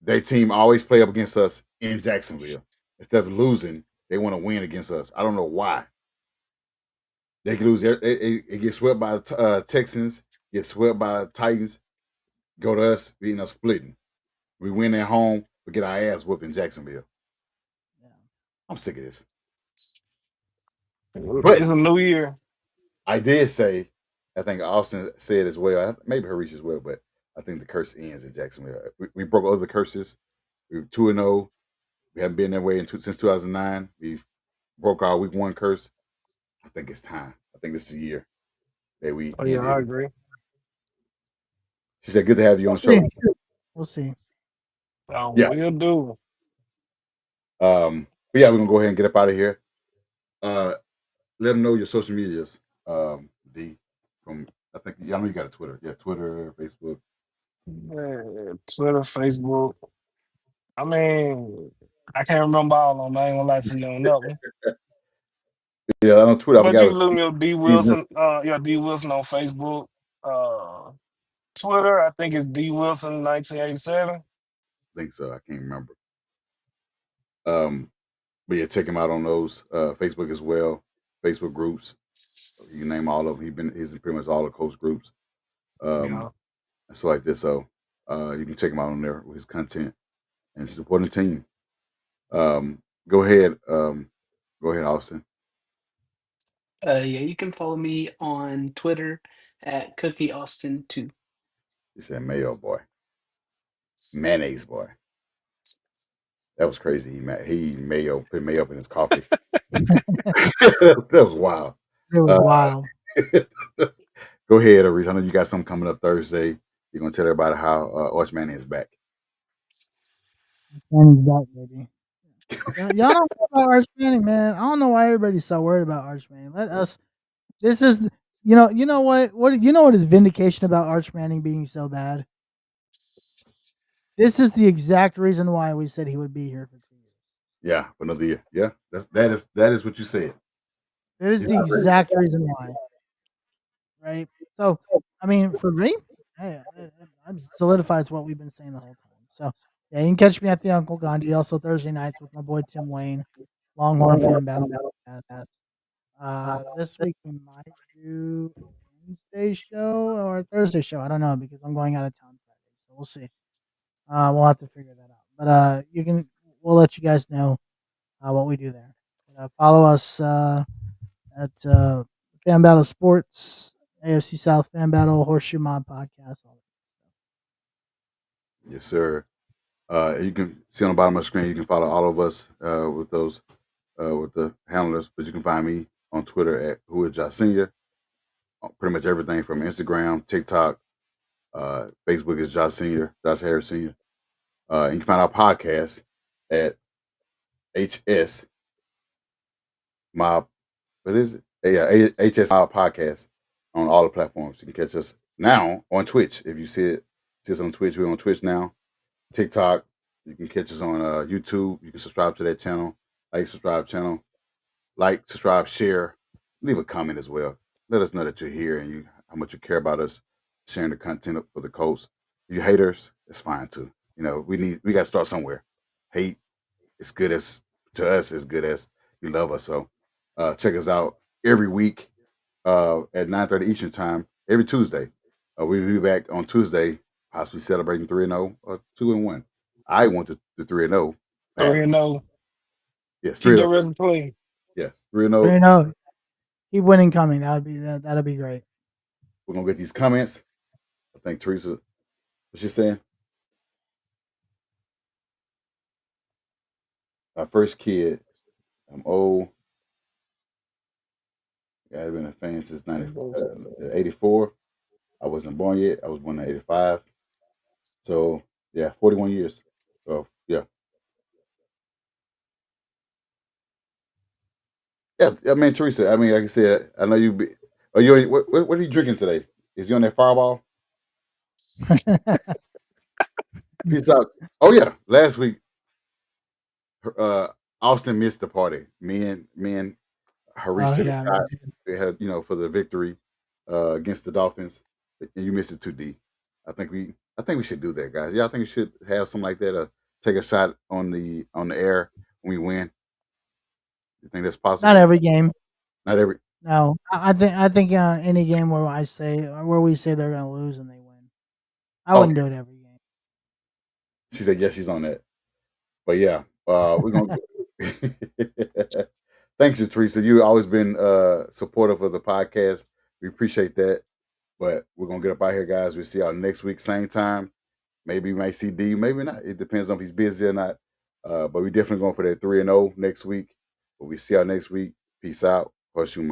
Their team always play up against us in Jacksonville. Instead of losing, they want to win against us. I don't know why. They can lose. It gets swept by the Texans, get swept by the Titans, go to us, we end up splitting. We win at home, we get our ass whooped in Jacksonville.
Yeah.
I'm sick of this. But
It's a new year.
I did say, I think Austin said as well, maybe Harish as well, but I think the curse ends in Jacksonville. We broke other curses. We were 2-0. We haven't been that way since 2009. We broke our week one curse. I think it's time. I think this is the year that we
Oh yeah,
end
I
it.
agree.
She said, good to have you on
We'll
the show.
see. We'll see.
Yeah.
Will do.
But yeah, we're gonna go ahead and get up out of here. Let them know your social medias. D from I think I know you got a Twitter. Yeah, Twitter, Facebook.
Twitter, Facebook. I mean, I can't remember all of them. I ain't gonna lie to you on that one.
Yeah, I know Twitter. I
But
forgot
you
what
can look me up D
Steve Wilson.
Wilson. Yeah, D Wilson on Facebook. Uh, Twitter, I think it's D Wilson 1987.
I think so. I can't remember. Um, but yeah, check him out on those. Facebook as well. Facebook groups. You can name all of them. He's in pretty much all the Coast groups.
Yeah.
And so like this. So you can check him out on there with his content and supporting the team. Go ahead. Go ahead, Austin.
Yeah, you can follow me on Twitter at CookieAustin2.
He said Mayo boy. Mayonnaise boy. That was crazy. He put mayo up in his coffee. That was wild.
It was
Uh,
wild.
go ahead, Aretha. I know you got something coming up Thursday. You're gonna tell everybody how Arch Manning is back.
Manning's back, baby. Y'all don't know about Arch Manning, man. I don't know why everybody's so worried about Arch Manning. Let us. This is, you know what? What is vindication about Arch Manning being so bad? This is the exact reason why we said he would be here for 2 years.
Yeah, for another year. Yeah, that is what you said.
That is
He's
the
not ready.
exact reason why, right? So, I mean, for me, it solidifies what we've been saying the whole time. So, yeah, you can catch me at the Uncle Gandhi. Also Thursday nights with my boy Tim Wayne, Longhorn Fan Battle. This week we might do a Wednesday show or a Thursday show. I don't know because I'm going out of town Friday, so we'll see. We'll have to figure that out. But we'll let you guys know what we do there. Follow us at Fan Battle Sports, AFC South Fan Battle, Horseshoe Mob Podcast, all that
Yes, sir. You can see on the bottom of the screen. You can follow all of us with those with the handlers, but you can find me on Twitter at Who is Josh Senior. Pretty much everything from Instagram, TikTok, Facebook is Josh Senior, Josh Harris Senior. And you can find our podcast at HS Mob. What is it? Yeah, HS Mob Podcast on all the platforms. You can catch us now on Twitch. If you see us on Twitch, we're on Twitch now. TikTok. You can catch us on YouTube. You can subscribe to that channel. Subscribe, share, leave a comment as well. Let us know that you're here and how much you care about us sharing the content for the Colts. You haters, it's fine too. We got to start somewhere. Hate is good as to us as good as you love us. So check us out every week at 9:30 Eastern time every Tuesday. We'll be back on Tuesday, possibly celebrating 3-0 or 2-1. I want the 3-0
3
badly.
and 0.
Yes,
Keep
3-0.
that record clean.
Yes,
But
3-0.
keep winning coming. That'd be great.
We're gonna get these comments. I think Teresa, what's she saying? Our first kid. I'm old. I've been a fan playing since 84. I wasn't born yet. I was born in 85. So yeah, 41 years. So yeah. Yeah, I mean Teresa. I mean, like I said, I know you. Are you? What are you drinking today? Is you on that Fireball? Peace out. Oh yeah, last week, uh, Austin missed the party. Me and Harish
Oh
took a
yeah,
shot.
man.
We had for the victory against the Dolphins, and you missed it too, D. I think we should do that, guys. Yeah, I think we should have something like that. Take a shot on the air when we win. You think that's
Not
possible?
every game.
Not every.
No, I think any game where we say they're gonna lose and they win. I
Okay,
wouldn't do it every game.
she said yes. She's on that. But yeah, we're gonna. Thanks, Teresa. You've always been supportive of the podcast. We appreciate that. But we're gonna get up out here, guys. We'll see y'all next week, same time. Maybe we might see D, maybe not. It depends on if he's busy or not. But we definitely going for that 3-0 next week. But we see y'all next week. Peace out. Hush you